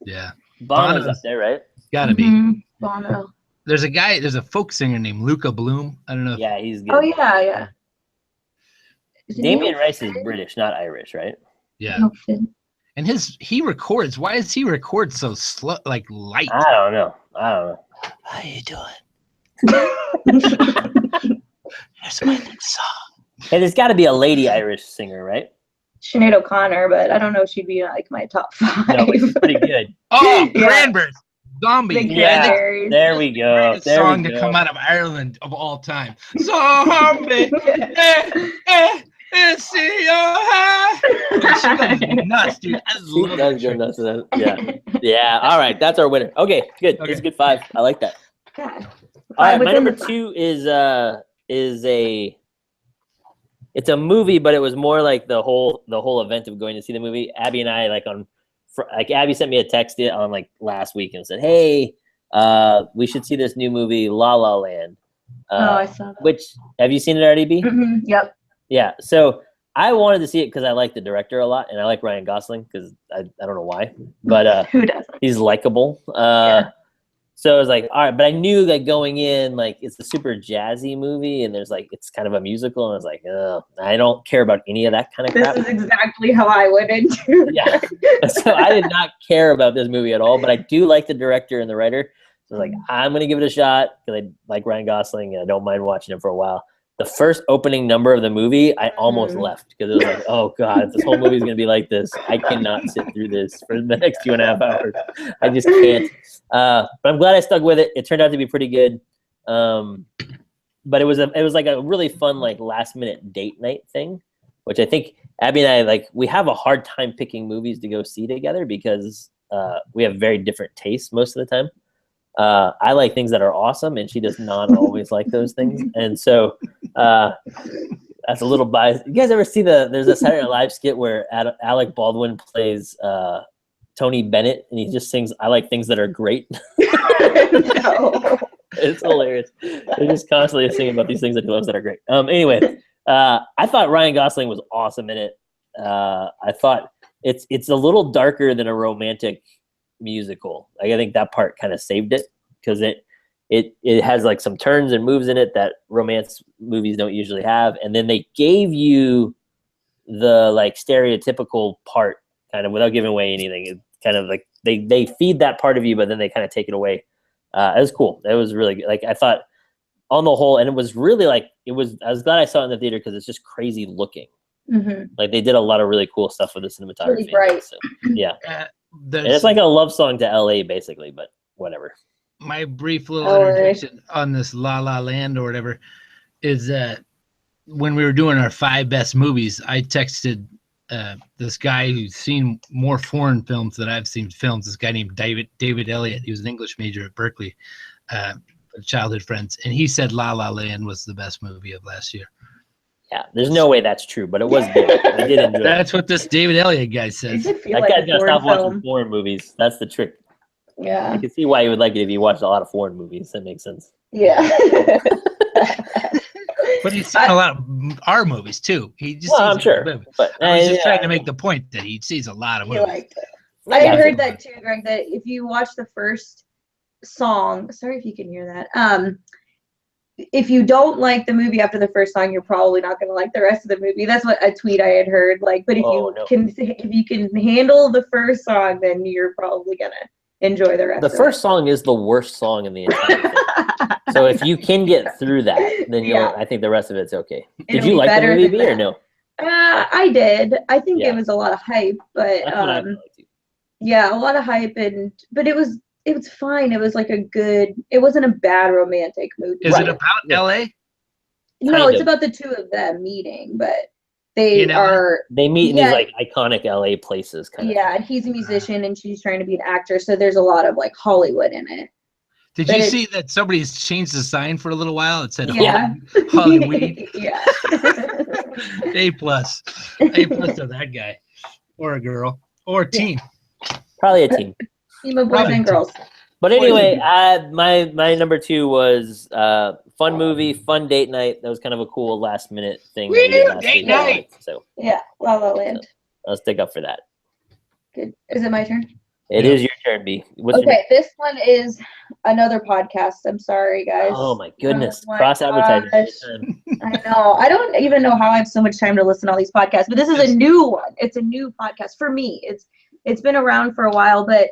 Yeah, Bono's Bono's- up there, right? gotta be. Mhm. Bono. There's a folk singer named Luca Bloom. I don't know. Yeah, he's good. Oh yeah, yeah. Is it Damien Neil Rice is Finn? British, not Irish, right? Yeah. Neil Finn. And he records. Why does he record so slow, like light? I don't know. How you doing? Here's my next song. Hey, there's got to be a lady Irish singer, right? Sinead O'Connor, but I don't know if she'd be like my top 5. No, but she's pretty good. Oh, Yeah. Cranberries. Zombie. Big Yeah. Cranberries. There we go. Greatest There song we to go. come out of Ireland of all time. Zombie. See your eye. She goes nuts, dude. I She love does that go track. nuts with that. Yeah. Yeah. All right. That's our winner. Okay. Good. Okay. It's a good 5. I like that. Yeah. All right. My Within number the 2 it's a movie, but it was more like the whole event of going to see the movie. Abby and I Abby sent me a text on like last week and said, "Hey, we should see this new movie, La La Land." I saw that. Which have you seen it already, B? Mhm, Yep. Yeah. So I wanted to see it because I like the director a lot, and I like Ryan Gosling because I don't know why, but Who doesn't? he's likable. Yeah. So I was like, all right, but I knew that going in, like it's a super jazzy movie, and it's kind of a musical, and I was like, I don't care about any of that kind of This crap. is exactly how I went into. Yeah. So I did not care about this movie at all, but I do like the director and the writer. So I was like, I'm gonna give it a shot because I like Ryan Gosling and I don't mind watching him for a while. The first opening number of the movie, I almost Mhm. left because it was like, oh god, this whole movie is gonna be like this. I cannot sit through this for the next 2.5 hours. I just can't. But I'm glad I stuck with it. It turned out to be pretty good. But it was like a really fun like last minute date night thing, which I think Abby and I we have a hard time picking movies to go see together because we have very different tastes most of the time. I like things that are awesome, and she does not always like those things. And so that's a little biased. You guys ever see there's a Saturday Night Live skit where Alec Baldwin plays Tony Bennett, and he just sings, "I like things that are great." No. It's hilarious. They're just constantly singing about these things that he loves that are great. Anyway, I thought Ryan Gosling was awesome in it. I thought it's a little darker than a romantic musical. Like I think that part kind of saved it because it has like some turns and moves in it that romance movies don't usually have, and then they gave you the like stereotypical part kind of without giving away anything. It's kind of like they feed that part of you, but then they kind of take it away. It was cool. It was really good. Like I thought on the whole, and it was really like I was glad I saw it in the theater because it's just crazy looking. Mhm. Like they did a lot of really cool stuff with the cinematography. Really bright. So, yeah. And There's it's like a love song to LA basically, but whatever. my brief little Oh, really? interjection on this La La Land or whatever is that when we were doing our 5 best movies, I texted this guy who's seen more foreign films than I've seen films. This guy named David Elliott. He was an English major at Berkeley, childhood friends, and he said La La Land was the best movie of last year. Yeah, there's no way that's true, but it was good. I did enjoy it. That's what this David Elliott guy It says. did feel That like guy's a gotta foreign stop watching film. foreign movies. That's the trick. I Yeah. can see why you would like it if you watched a lot of foreign movies. That makes sense. Yeah. But he's seen a lot of our movies too. He just Well, sees I'm a sure. movie. But I was just yeah. trying to make the point that he sees a lot of He movies. liked it. I Yeah, had heard absolutely. that too, Greg, that if you watch the first song, sorry if you can hear that. If you don't like the movie after the first song, you're probably not going to like the rest of the movie. That's what a tweet I had heard. Like, but if Oh, no. if you can handle the first song, then you're probably gonna enjoy the rest. The of first song is the worst song in the entire thing. it. So if you can get through that, then Yeah. I think the rest of it's okay. Did It'll you be like the better movie than or that. no? I did. I think Yeah. it was a lot of hype, but That's what I feel like too. yeah, a lot of hype, but it was fine. It was like it wasn't a bad romantic movie. Is Right. it about Yeah. LA? No, Kind it's of. about the two of them meeting, but they In LA? are They meet in Yeah. these like iconic LA places, kind of. yeah, and he's a musician and she's trying to be an actor, so there's a lot of like Hollywood in it. Did But you it- see that somebody's changed the sign for a little while? It said Yeah. Hollywood. Yeah. A plus to that guy, or a girl, or a team. Probably a team. Team of boys Probably and two. girls. But anyway, my number 2 was fun movie, fun date night. That was kind of a cool last minute thing. that we did Woo, last date week. I night. liked. So Yeah, La La Land. I'll stick up for that. Good. Is it my turn? It Yeah. is your turn, B. What's your Okay, this one is another podcast. I'm sorry, guys. Oh my goodness. Oh my Cross advertising. gosh. I know. I don't even know how I have so much time to listen to all these podcasts, but this is a new one. It's a new podcast for me. It's been around for a while, but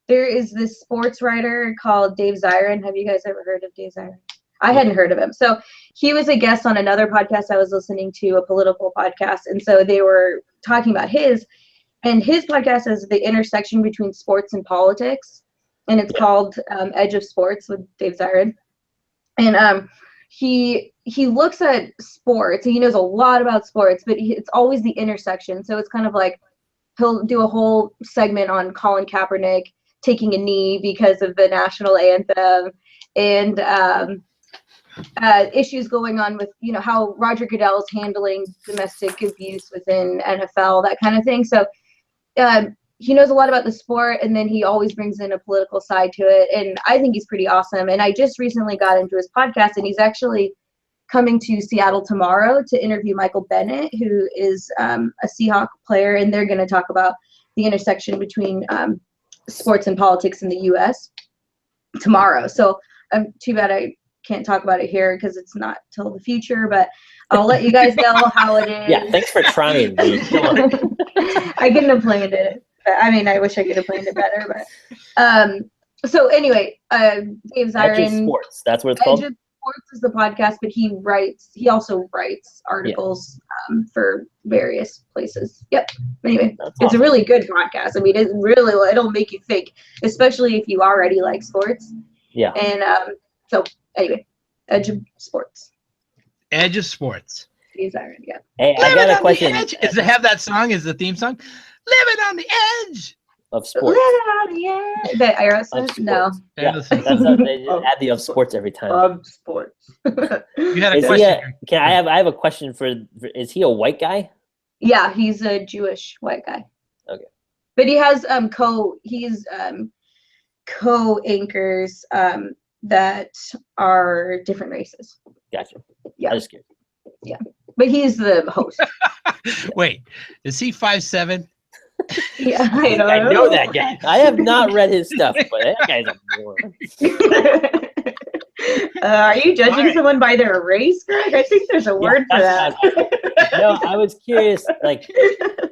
there is this sports writer called Dave Zirin. Have you guys ever heard of Dave Zirin? I hadn't heard of him. So he was a guest on another podcast I was listening to, a political podcast, and so they were talking about his. And his podcast is the intersection between sports and politics, and it's called Edge of Sports with Dave Zirin. And he looks at sports. He knows a lot about sports, but it's always the intersection. So it's kind of like he'll do a whole segment on Colin Kaepernick taking a knee because of the national anthem, and issues going on with how Roger Goodell is handling domestic abuse within NFL, that kind of thing. So he knows a lot about the sport, and then he always brings in a political side to it, and I think he's pretty awesome. And I just recently got into his podcast, and he's actually coming to Seattle tomorrow to interview Michael Bennett, who is a Seahawk player, and they're going to talk about the intersection between sports and politics in the U.S. tomorrow. So too bad I can't talk about it here because it's not till the future, but I'll let you guys know how it is. Yeah, thanks for trying, B. Come on. I couldn't have planned it. I mean, I wish I could have planned it better, but so anyway, Dave Edge of Zirin. Sports. That's what it's Edge called. of Sports is the podcast, but he also writes articles for various places. Yep. Anyway, That's it's a awesome. really good podcast. I mean, it'll make you think, especially if you already like sports. Yeah. And so anyway, Edge of Sports. Edge of Sports. Dave Zirin, yeah. Hey, I Living got a on question the edge. Does it have that song as the theme song? Living on the edge. of sports. The Aerosmith? Of No. sports. Yeah, That's- that's how they just add the of sports every time. Sports. You had a Is he question. can I have a question for is he a white guy? Yeah, he's a Jewish white guy. Okay. But he has co-anchors that are different races. Gotcha. Yeah. I was scared. But he's the host. Wait, is he 5'7"? Yeah, I know that guy. I have not read his stuff, but that guy's a moron. Are you judging All right. someone by their race, Greg? I think there's a word for that's that. No, I was curious, like,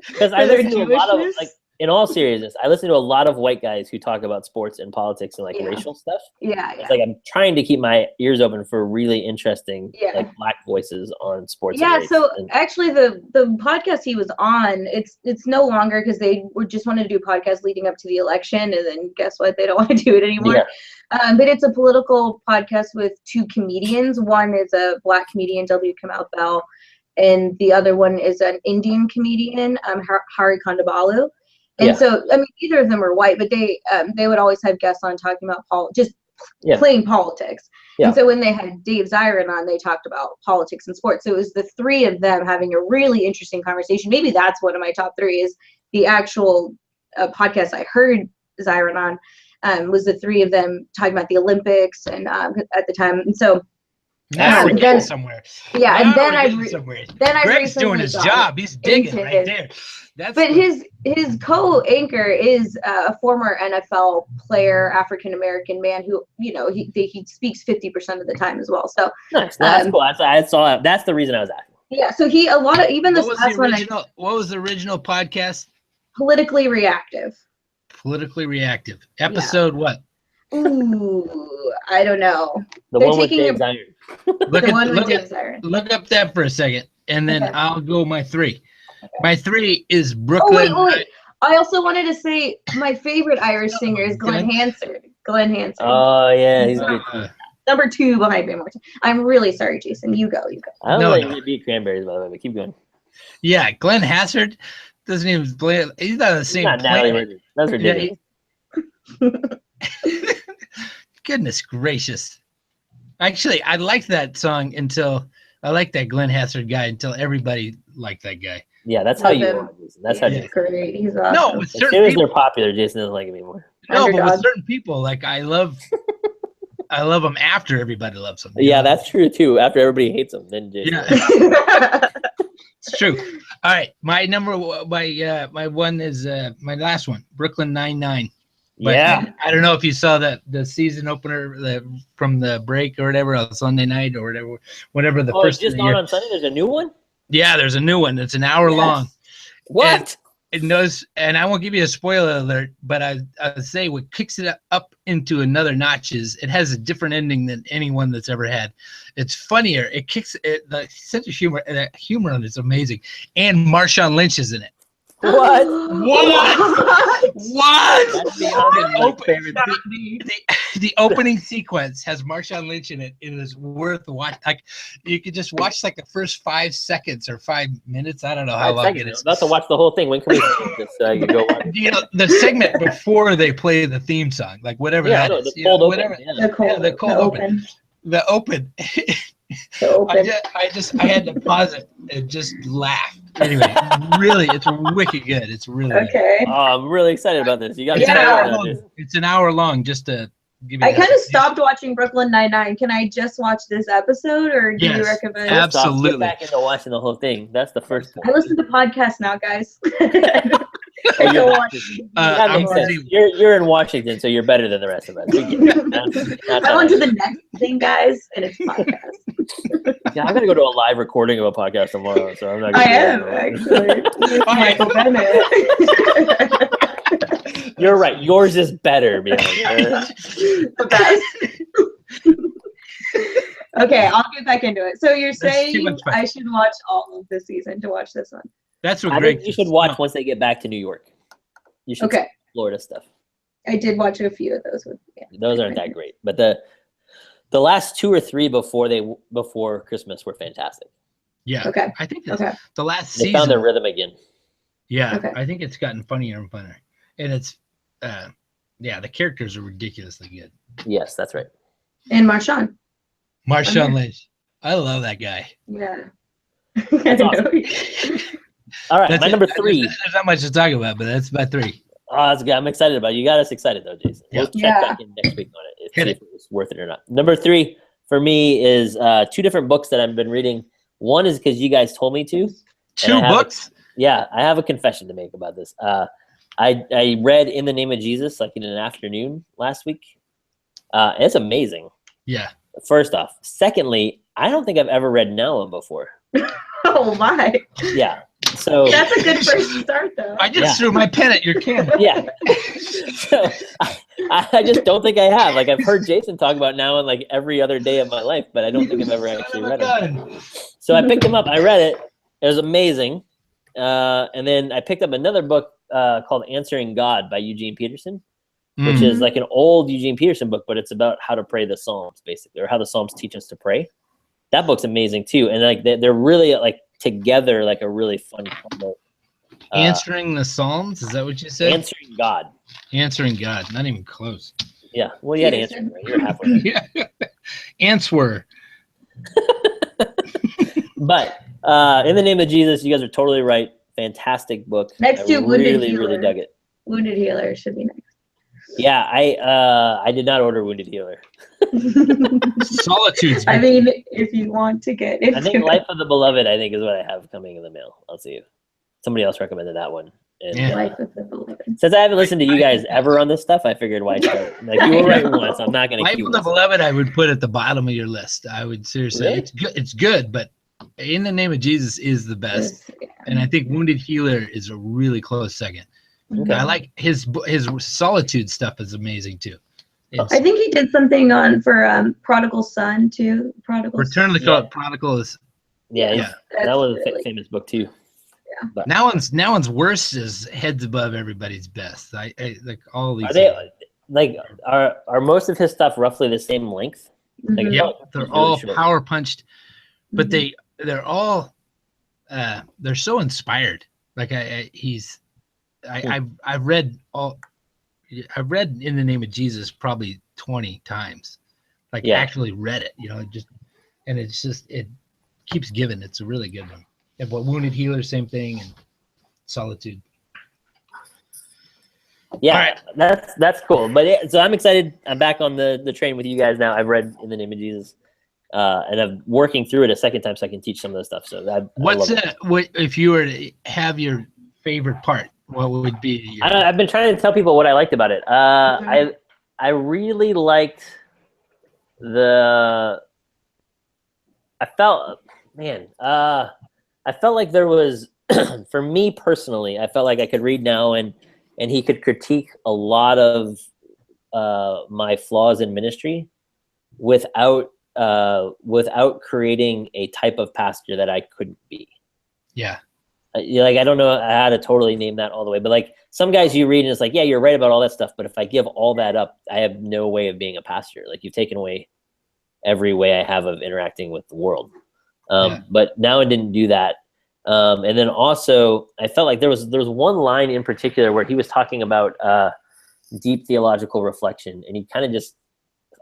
because I For their listen to a lot of, Jewishness? like, in all seriousness, I listen to a lot of white guys who talk about sports and politics and like Yeah. racial stuff. Yeah, It's like I'm trying to keep my ears open for really interesting, Yeah. like Black voices on sports. Yeah, and race. so And- actually the podcast he was on, it's no longer because they were just wanted to do podcasts leading up to the election, and then guess what? They don't want to do it anymore. Yeah. But it's a political podcast with two comedians. One is a Black comedian, W. Kamau Bell, and the other one is an Indian comedian, Hari Kondabolu. And Yeah. so, I mean, either of them are white, but they would always have guests on talking about Yeah. playing politics. Yeah. And so when they had Dave Zirin on, they talked about politics and sports. So it was the three of them having a really interesting conversation. Maybe that's one of my top three is the actual podcast I heard Zirin on was the three of them talking about the Olympics and at the time. And so, Now we're then- getting somewhere. yeah, Now and then we're I getting somewhere. then I Greg's doing recently his got job. He's digging into right his- there. That's But the- his co-anchor is a former NFL player, African American man who he speaks 50% of the time as well. So nice. No, that's cool. I saw. That's the reason I was asking. yeah, so he a lot of even this what was last the one original? What was the original podcast? politically reactive. Politically reactive. Episode what? Ooh, I don't know. The They're one with taking James a- Iron. Look The one with look James Iron. look up that for a second, and then Okay. I'll go my 3. My 3 is Oh Brooklyn. wait. I also wanted to say my favorite Irish singer is Glenn Hansard. Glenn Hansard. Oh yeah, he's good. Number 2 behind me. I'm really sorry, Jason. You go. I don't No, like no. you beat Cranberries by the way, but keep going. Yeah, Glenn Hassard doesn't even play. He's not on the He's same not Natalie planet. Wood. That's ridiculous. Goodness gracious. Actually, I liked that song until I liked that Glenn Hassard guy until everybody liked that guy. Yeah, that's how Love you him. are, Jason. That's how He's Jason. great. He's No, awesome. with As certain soon as people, they're popular, Jason doesn't like him anymore. no, but with Underdog. certain people, like I love them after everybody loves them. Yeah, that's true too. After everybody hates him, then Jason. Yeah. It's true. All right, my one is my last one, Brooklyn Nine-Nine. But Yeah. I don't know if you saw that the season opener from the break or whatever on Sunday night or whatever the Oh, it's first of just the on year. on Sunday. There's a new one. Yeah, there's a new one. It's an hour Yes. long. What? It knows, and I won't give you a spoiler alert, but I say what kicks it up into another notch is it has a different ending than anyone that's ever had. It's funnier. It kicks it. The sense of humor. The humor on it's amazing, and Marshawn Lynch is in it. What? What? That's beyond my Open- favorite. The opening sequence has Marshawn Lynch in it. It is worth watch. Like you could just watch like the first 5 seconds or 5 minutes. I don't know how 5 long seconds. it is. I'm about to watch the whole thing. When can we see this? So I can go watch. You know, the segment before they play the theme song, like whatever Yeah, I that know, is. the you know, cold open. whatever. Yeah. The cold, the cold open. The open. The open. I had to pause it and just laugh. Anyway, really, it's wicked good. It's really good. Okay. Oh, I'm really excited about this. You got me It's an Yeah. hour excited about long. this. It's an hour long just to give you I guys kind a- of stopped watching Brooklyn Nine-Nine. Can I just watch this episode, or do you Yes. recommend? Absolutely. Get back into watching the whole thing. That's the first I point. listen to podcasts now, guys. Oh, I you're don't not watch just- TV that I'm makes anymore. sense. You're in Washington, so you're better than the rest of us. We get that. That's I'm all on to right. the next thing, guys, and it's podcast. Yeah, I'm gonna go to a live recording of a podcast tomorrow, so I'm not. I Gonna am do that. actually. With All right. Michael Bennett. You're right. Yours is better, Bianca. The best. Okay, I'll get back into it. So you're That's too saying much fun. I should watch all of this season to watch this one? That's what I Greg think you should watch once they get back to New York. You should Okay, see Florida stuff. I did watch a few of those with. Yeah. Those aren't that great, but the last 2 or 3 before Christmas were fantastic. Yeah. Okay. I think that's Okay. the last They season. found their rhythm again. Yeah, Okay. I think it's gotten funnier and funnier, and it's yeah, the characters are ridiculously good. Yes, that's right. And Marshawn. Marshawn Okay. Lynch, I love that guy. Yeah. That's awesome. All right, That's my it. number 3. There's not much to talk about, but that's my 3. Oh, that's good. I'm excited about it. You got us excited though, Jason. We'll check Yeah. back in next week on it. Hit See it. if it's worth it or not. Number 3 for me is 2 different books that I've been reading. One is because you guys told me to. Two I have books. Yeah, I have a confession to make about this. I read In the Name of Jesus like in an afternoon last week. It's amazing. Yeah. First off. Secondly, I don't think I've ever read Nellum before. Oh my. Yeah. So That's a good first start, though. I just Yeah. threw my pen at your camera. yeah. So I just don't think I have. Like I've heard Jason talk about Nellum like every other day of my life, but I don't think I've ever actually read it. So I picked him up. I read it. It was amazing. And then I picked up another book called Answering God by Eugene Peterson, which is like an old Eugene Peterson book, but it's about how to pray the Psalms, basically, or how the Psalms teach us to pray. That book's amazing too, and like they're really like together, like a really fun combo. Answering the Psalms. Is that what you said? Answering God. Answering God. Not even close. Yeah, well, you had to answer it, right? You're halfway there. Yeah. Answer. But In the Name of Jesus, you guys are totally right. Fantastic book. Next I to Wounded really Healer. dug it. Wounded Healer should be Yeah, I did not order Wounded Healer. next. Solitude's I mean, if you want to get into I think it. Life of the Beloved, I think, is what I have coming in the mail. I'll see you. Somebody else recommended that one. And Yeah. Life of the Beloved. since I haven't listened to you guys ever on this stuff, I figured why start. Like you were right once, I'm not gonna Life keep of the listening. Beloved, I would put at the bottom of your list. I would seriously. Really? It's good. It's good, but In the Name of Jesus is the best, Yeah. and I think Wounded Healer is a really close second. Okay. I like his Solitude stuff is amazing too. I think he did something on for Prodigal Son too. Prodigal Return of the Yeah. Prodigal is Yeah, Yeah. that That's was a really- famous book too. now one's worse is heads above everybody's best. I like all these. Are they like are most of his stuff roughly the same length? Like, Mhm. Yep, it's they're really all short. power punched, but Mhm. they're all they're so inspired. Like I've read In the Name of Jesus probably 20 times. Like Yeah. actually read it, it keeps giving. It's a really good one. And what Wounded Healer, same thing, and Solitude. Yeah, All right. that's cool. But so I'm excited. I'm back on the train with you guys now. I've read In the Name of Jesus, and I'm working through it a second time so I can teach some of the stuff. So I What's love it. what if you were to have your favorite part? What would be your, I've been trying to tell people what I liked about it. Mhm. I really liked the. I felt like there was for me personally. I felt like I could read now and he could critique a lot of my flaws in ministry without creating a type of pastor that I couldn't be. yeah. Like, I don't know how to totally name that all the way, but like some guys you read and it's like, yeah, you're right about all that stuff, but if I give all that up, I have no way of being a pastor. Like, you've taken away every way I have of interacting with the world. But now I didn't do that. And then also I felt like there was one line in particular where he was talking about deep theological reflection, and he kind of just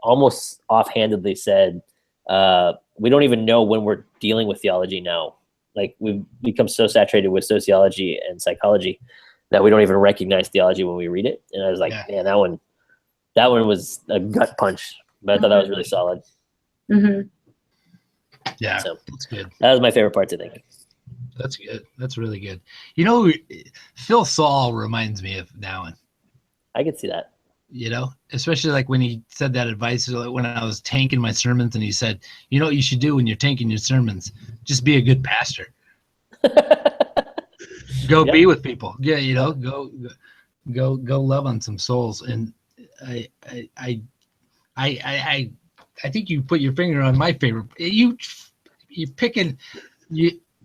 almost offhandedly said, we don't even know when we're dealing with theology now. Like, we've become so saturated with sociology and psychology that we don't even recognize theology when we read it. And I was like, man, that one was a gut punch, but I thought that was really solid. Mhm. Yeah, So that's good. that was my favorite part, I think. That's good. That's really good. Phil Saul reminds me of Nowen. I could see that. Especially like when he said that advice when I was tanking my sermons, and he said, what you should do when you're tanking your sermons? Just be a good pastor. Go be with people. Yeah, go love on some souls. And I think you put your finger on my favorite. You picking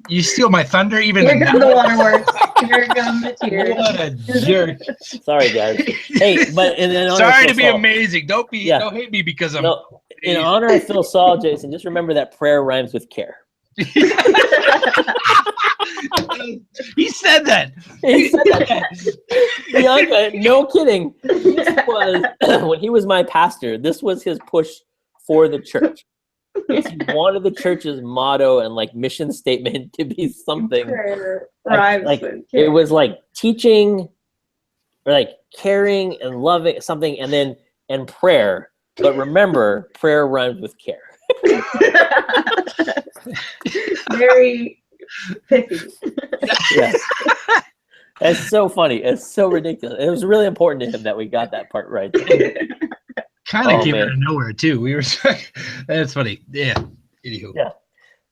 you steal my thunder even. Here come the waterworks. Here come the tears. What a jerk. Sorry, guys. Hey, but in honor Sorry of to Phil be Saul, amazing. Don't hate me because I'm. No, in honor of Phil Saul, Jason, just remember that prayer rhymes with care. He said that. He said that. Bianca, no kidding. This was when he was my pastor. This was his push for the church. He wanted the church's motto and like mission statement to be something like it was like teaching or like caring and loving something, and prayer. But remember, prayer rhymes with care. Very pithy. Yeah. It's so funny. It's so ridiculous. It was really important to him that we got that part right. Kind of came out of nowhere too. We were. That's funny. Yeah. Anywho. Yeah.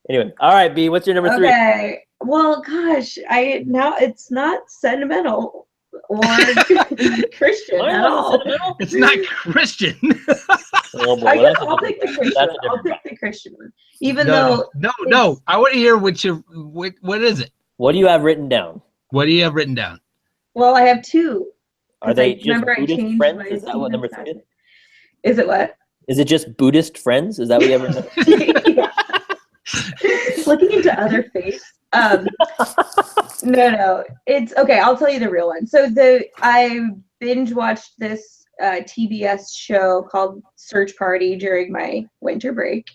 Anyway, all right, B. What's your number 3? Okay. Well, gosh, now it's not sentimental or Christian at all. It's not Christian. Oh, boy, I'll pick the Christian. that's a I'll different pick the Christian one, even though. No. I want to hear what is it? What do you have written down? What do you have written down? Well, I have 2. Are they just remember I Buddhist changed friends? my Is that what number 3 is? season Is it what? Is it just Buddhist friends? Is that what you have written down? Looking into other faiths. No. It's okay. I'll tell you the real one. So I binge watched this TBS show called Search Party during my winter break.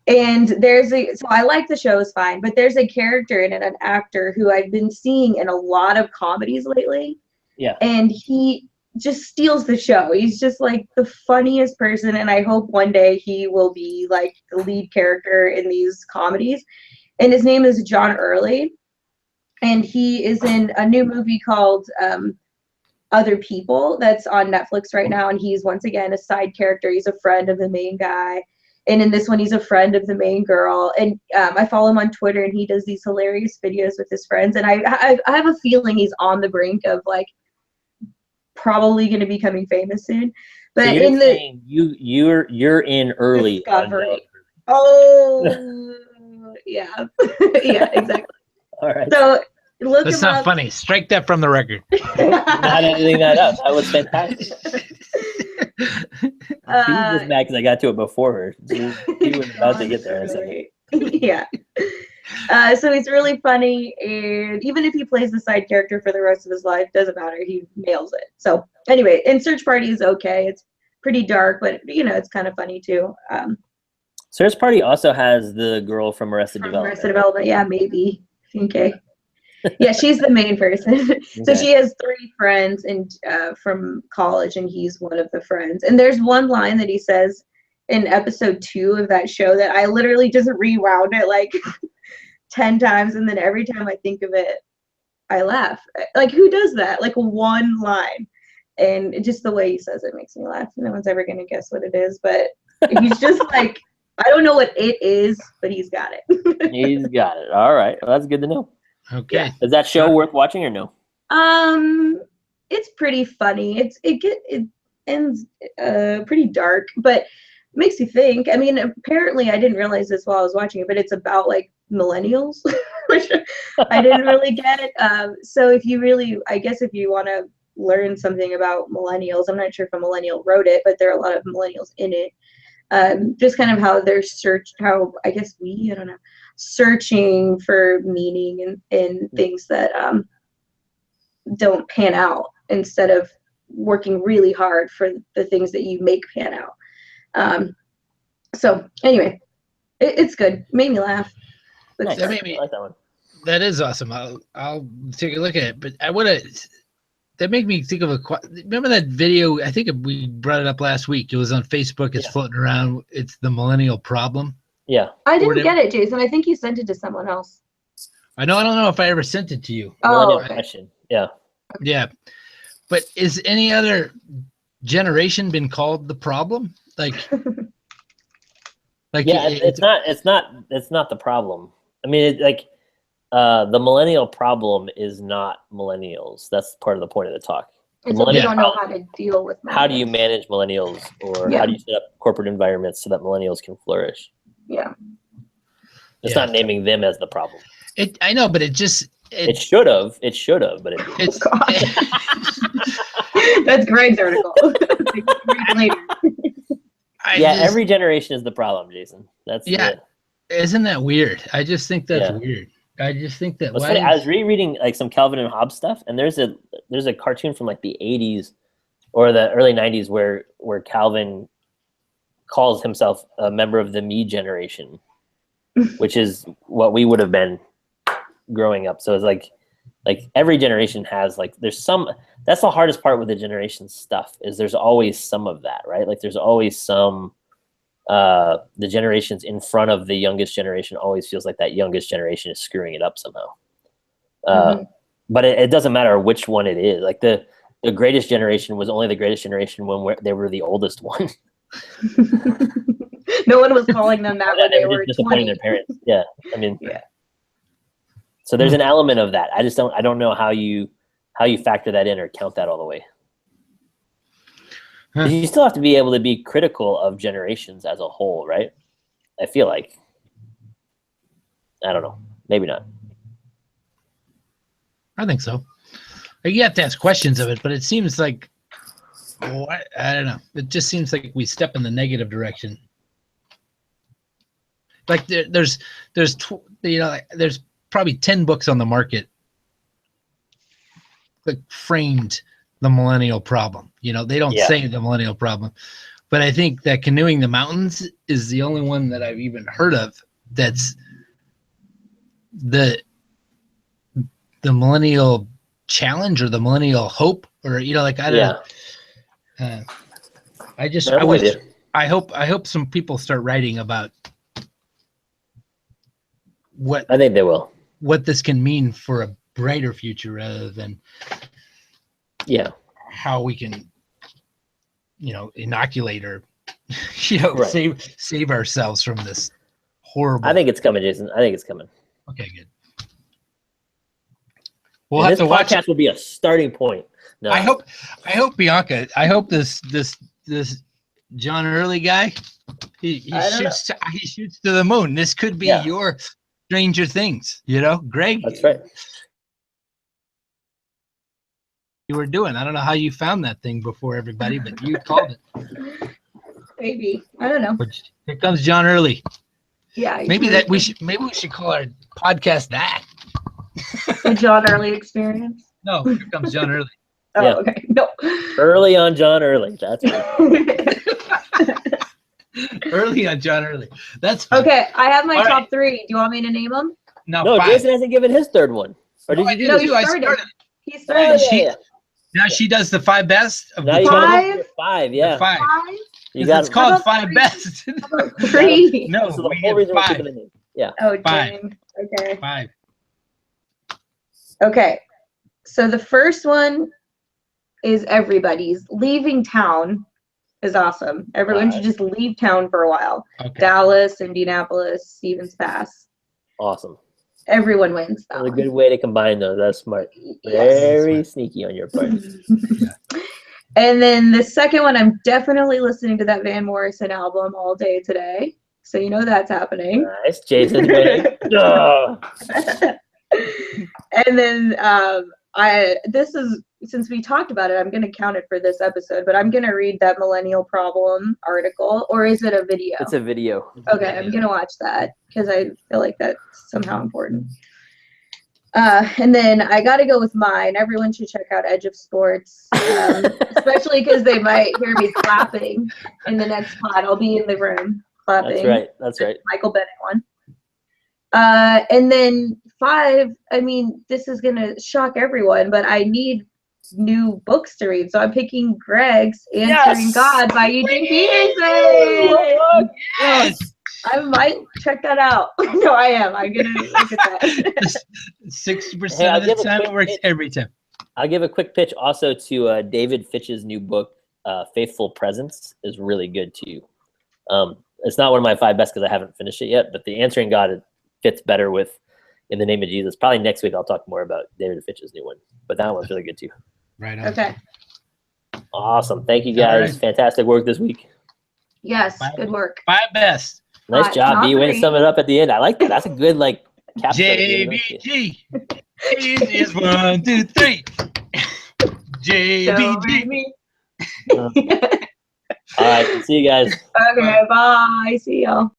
And so I like the show, is fine, but there's a character in it, an actor who I've been seeing in a lot of comedies lately. Yeah. And he just steals the show. He's just like the funniest person, and I hope one day he will be like the lead character in these comedies. And his name is John Early, and he is in a new movie called Other People that's on Netflix right now, and he's once again a side character. He's a friend of the main guy, and in this one he's a friend of the main girl. And I follow him on Twitter, and he does these hilarious videos with his friends, and I have a feeling he's on the brink of like probably going to be becoming famous soon. But So you're in the saying you're in early on Discovery. Dog. Oh, yeah, yeah, exactly. All right. So look That's him not up. funny. Strike that from the record. Not editing that up. That was fantastic. She's just mad because I got to it before her. She was about to get there in a second. Yeah. So he's really funny, and even if he plays the side character for the rest of his life, doesn't matter. He nails it. So anyway, and Search Party is okay. It's pretty dark, but it's kind of funny too. Search Party also has the girl from Arrested Development. Arrested Development, yeah, maybe. Okay. Yeah, she's the main person. So Okay. she has 3 friends and from college, and he's one of the friends. And there's one line that he says in episode 2 of that show that I literally just rewound it like 10 times, and then every time I think of it, I laugh. Like, who does that? Like, one line. And just the way he says it makes me laugh. No one's ever going to guess what it is, but he's just like, I don't know what it is, but he's got it. He's got it. All right. Well, that's good to know. Okay. Is that show worth watching or no? It's pretty funny. It ends pretty dark, but makes you think. I mean, apparently I didn't realize this while I was watching it, but it's about like millennials, which I didn't really get. So if you want to learn something about millennials, I'm not sure if a millennial wrote it, but there are a lot of millennials in it. Just kind of how they're searching for meaning and things that don't pan out, instead of working really hard for the things that you make pan out. So anyway, it's good. Made me laugh. Nice. That made me- I like that one. That is awesome. I'll take a look at it. But I want to. That made me think of remember that video? I think we brought it up last week. It was on Facebook. It's floating around. It's the millennial problem. Yeah. I didn't Whatever. get it, Jason. I think you sent it to someone else. I don't know if I ever sent it to you. Millennial okay. question. Yeah. Yeah. But is any other generation been called the problem? Like Yeah, it's not the problem. I mean, the millennial problem is not millennials. That's part of the point of the talk. And so we Millennial don't know how to deal with How do you millennials. manage millennials, or Yeah. how do you set up corporate environments so that millennials can flourish? Yeah. It's Yeah. not naming them as the problem. I know, but it just It should have, but it didn't. it's That's Greg's article. Read later. Every generation is the problem, Jason. That's Isn't that weird? I just think that's Yeah. weird. I just think that. What's funny, I was rereading like some Calvin and Hobbes stuff, and there's a cartoon from like the 80s or the early 90s where Calvin calls himself a member of the me generation, which is what we would have been growing up. So it's like every generation has there's some. That's the hardest part with the generation stuff, is there's always some of that, right? Like there's always some. The generations in front of the youngest generation always feels like that youngest generation is screwing it up somehow. But it doesn't matter which one it is. Like the greatest generation was only the greatest generation when they were the oldest one. No one was calling them that when They they were were just disappointing 20. their parents. Yeah, I mean, Yeah. So there's an element of that. I don't know how you factor that in or count that all the way. Huh. You still have to be able to be critical of generations as a whole, right? I feel like. I don't know. Maybe not. I think so. Like, you have to ask questions of it, but it seems like I don't know. It just seems like we step in the negative direction. Like there's probably 10 books on the market like framed the millennial problem. They don't say the millennial problem, but I think that Canoeing the Mountains is the only one that I've even heard of that's the millennial challenge or the millennial hope, or I don't know. I hope some people start writing about what I think they will. what this can mean for a brighter future, rather than how we can inoculate or Right. save ourselves from this horrible. I think it's coming, Jason. I think it's coming. Okay, good. We'll And have this to watch podcast will be a starting point. No. I hope Bianca, I hope this this John Early guy. He I don't shoots to the moon. This could be Yeah. your Stranger Things, you know, Greg. That's right. You were doing. I don't know how you found that thing before everybody, but you called it. Maybe. I don't know. But here comes John Early. Yeah. Maybe we should call our podcast that. The John Early experience. No, here comes John Early. Oh, Yeah. okay. No. Early on John Early. That's right. Early on John Early. That's fine. Okay, I have my All top right. 3. Do you want me to name them? No, five. Jason hasn't given his third one. Or did No, you do No, this? you I started. started. He started. Oh, She- yeah. Now she does the 5 best of Now the you total. got Five? 5. Yeah. 5. 5? You got It's called How about 5 three? best. How about 3? No, So the we whole have reason we're 5. keeping the name. Yeah. Oh, 5. dang. Okay. 5. Okay. So the first one is everybody's. Leaving town is awesome. Everyone should just leave town for a while. Okay. Dallas, Indianapolis, Stevens Pass. Awesome. Everyone wins that That's a one. good way to combine those. That's smart. Yes. Very sneaky on your part. And then the second one, I'm definitely listening to that Van Morrison album all day today. So you know that's happening. Nice. Jason's winning. Oh. And then this is, since we talked about it, I'm going to count it for this episode, but I'm going to read that Millennial Problem article, or is it a video? It's a video. Okay, I'm going to watch that because I feel like that's somehow important. And then I got to go with mine. Everyone should check out Edge of Sports, especially because they might hear me clapping in the next pod. I'll be in the room clapping. That's right. That's right. Michael Bennett one. And then 5, I mean, this is going to shock everyone, but I need new books to read. So I'm picking Greg's Answering Yes! God by Eugene Peterson. Yes. I might check that out. No, I am. I'm going to look at that. 60% Hey, I'll of the give a time quick it works hint. every time. I'll give a quick pitch also to David Fitch's new book, Faithful Presence, is really good too. It's not one of my 5 best because I haven't finished it yet, but the Answering God it fits better with In the Name of Jesus. Probably next week I'll talk more about David Fitch's new one, but that one's really good too. Right on. Okay. Awesome. Thank you All guys. right. Fantastic work this week. Yes, good work. 5 best. Nice job, not B. Way to 3. sum it up at the end. I like that. That's a good capstone. JBG. Easiest 1, 2, 3. JBG. All right. See you guys. Okay, bye. See y'all.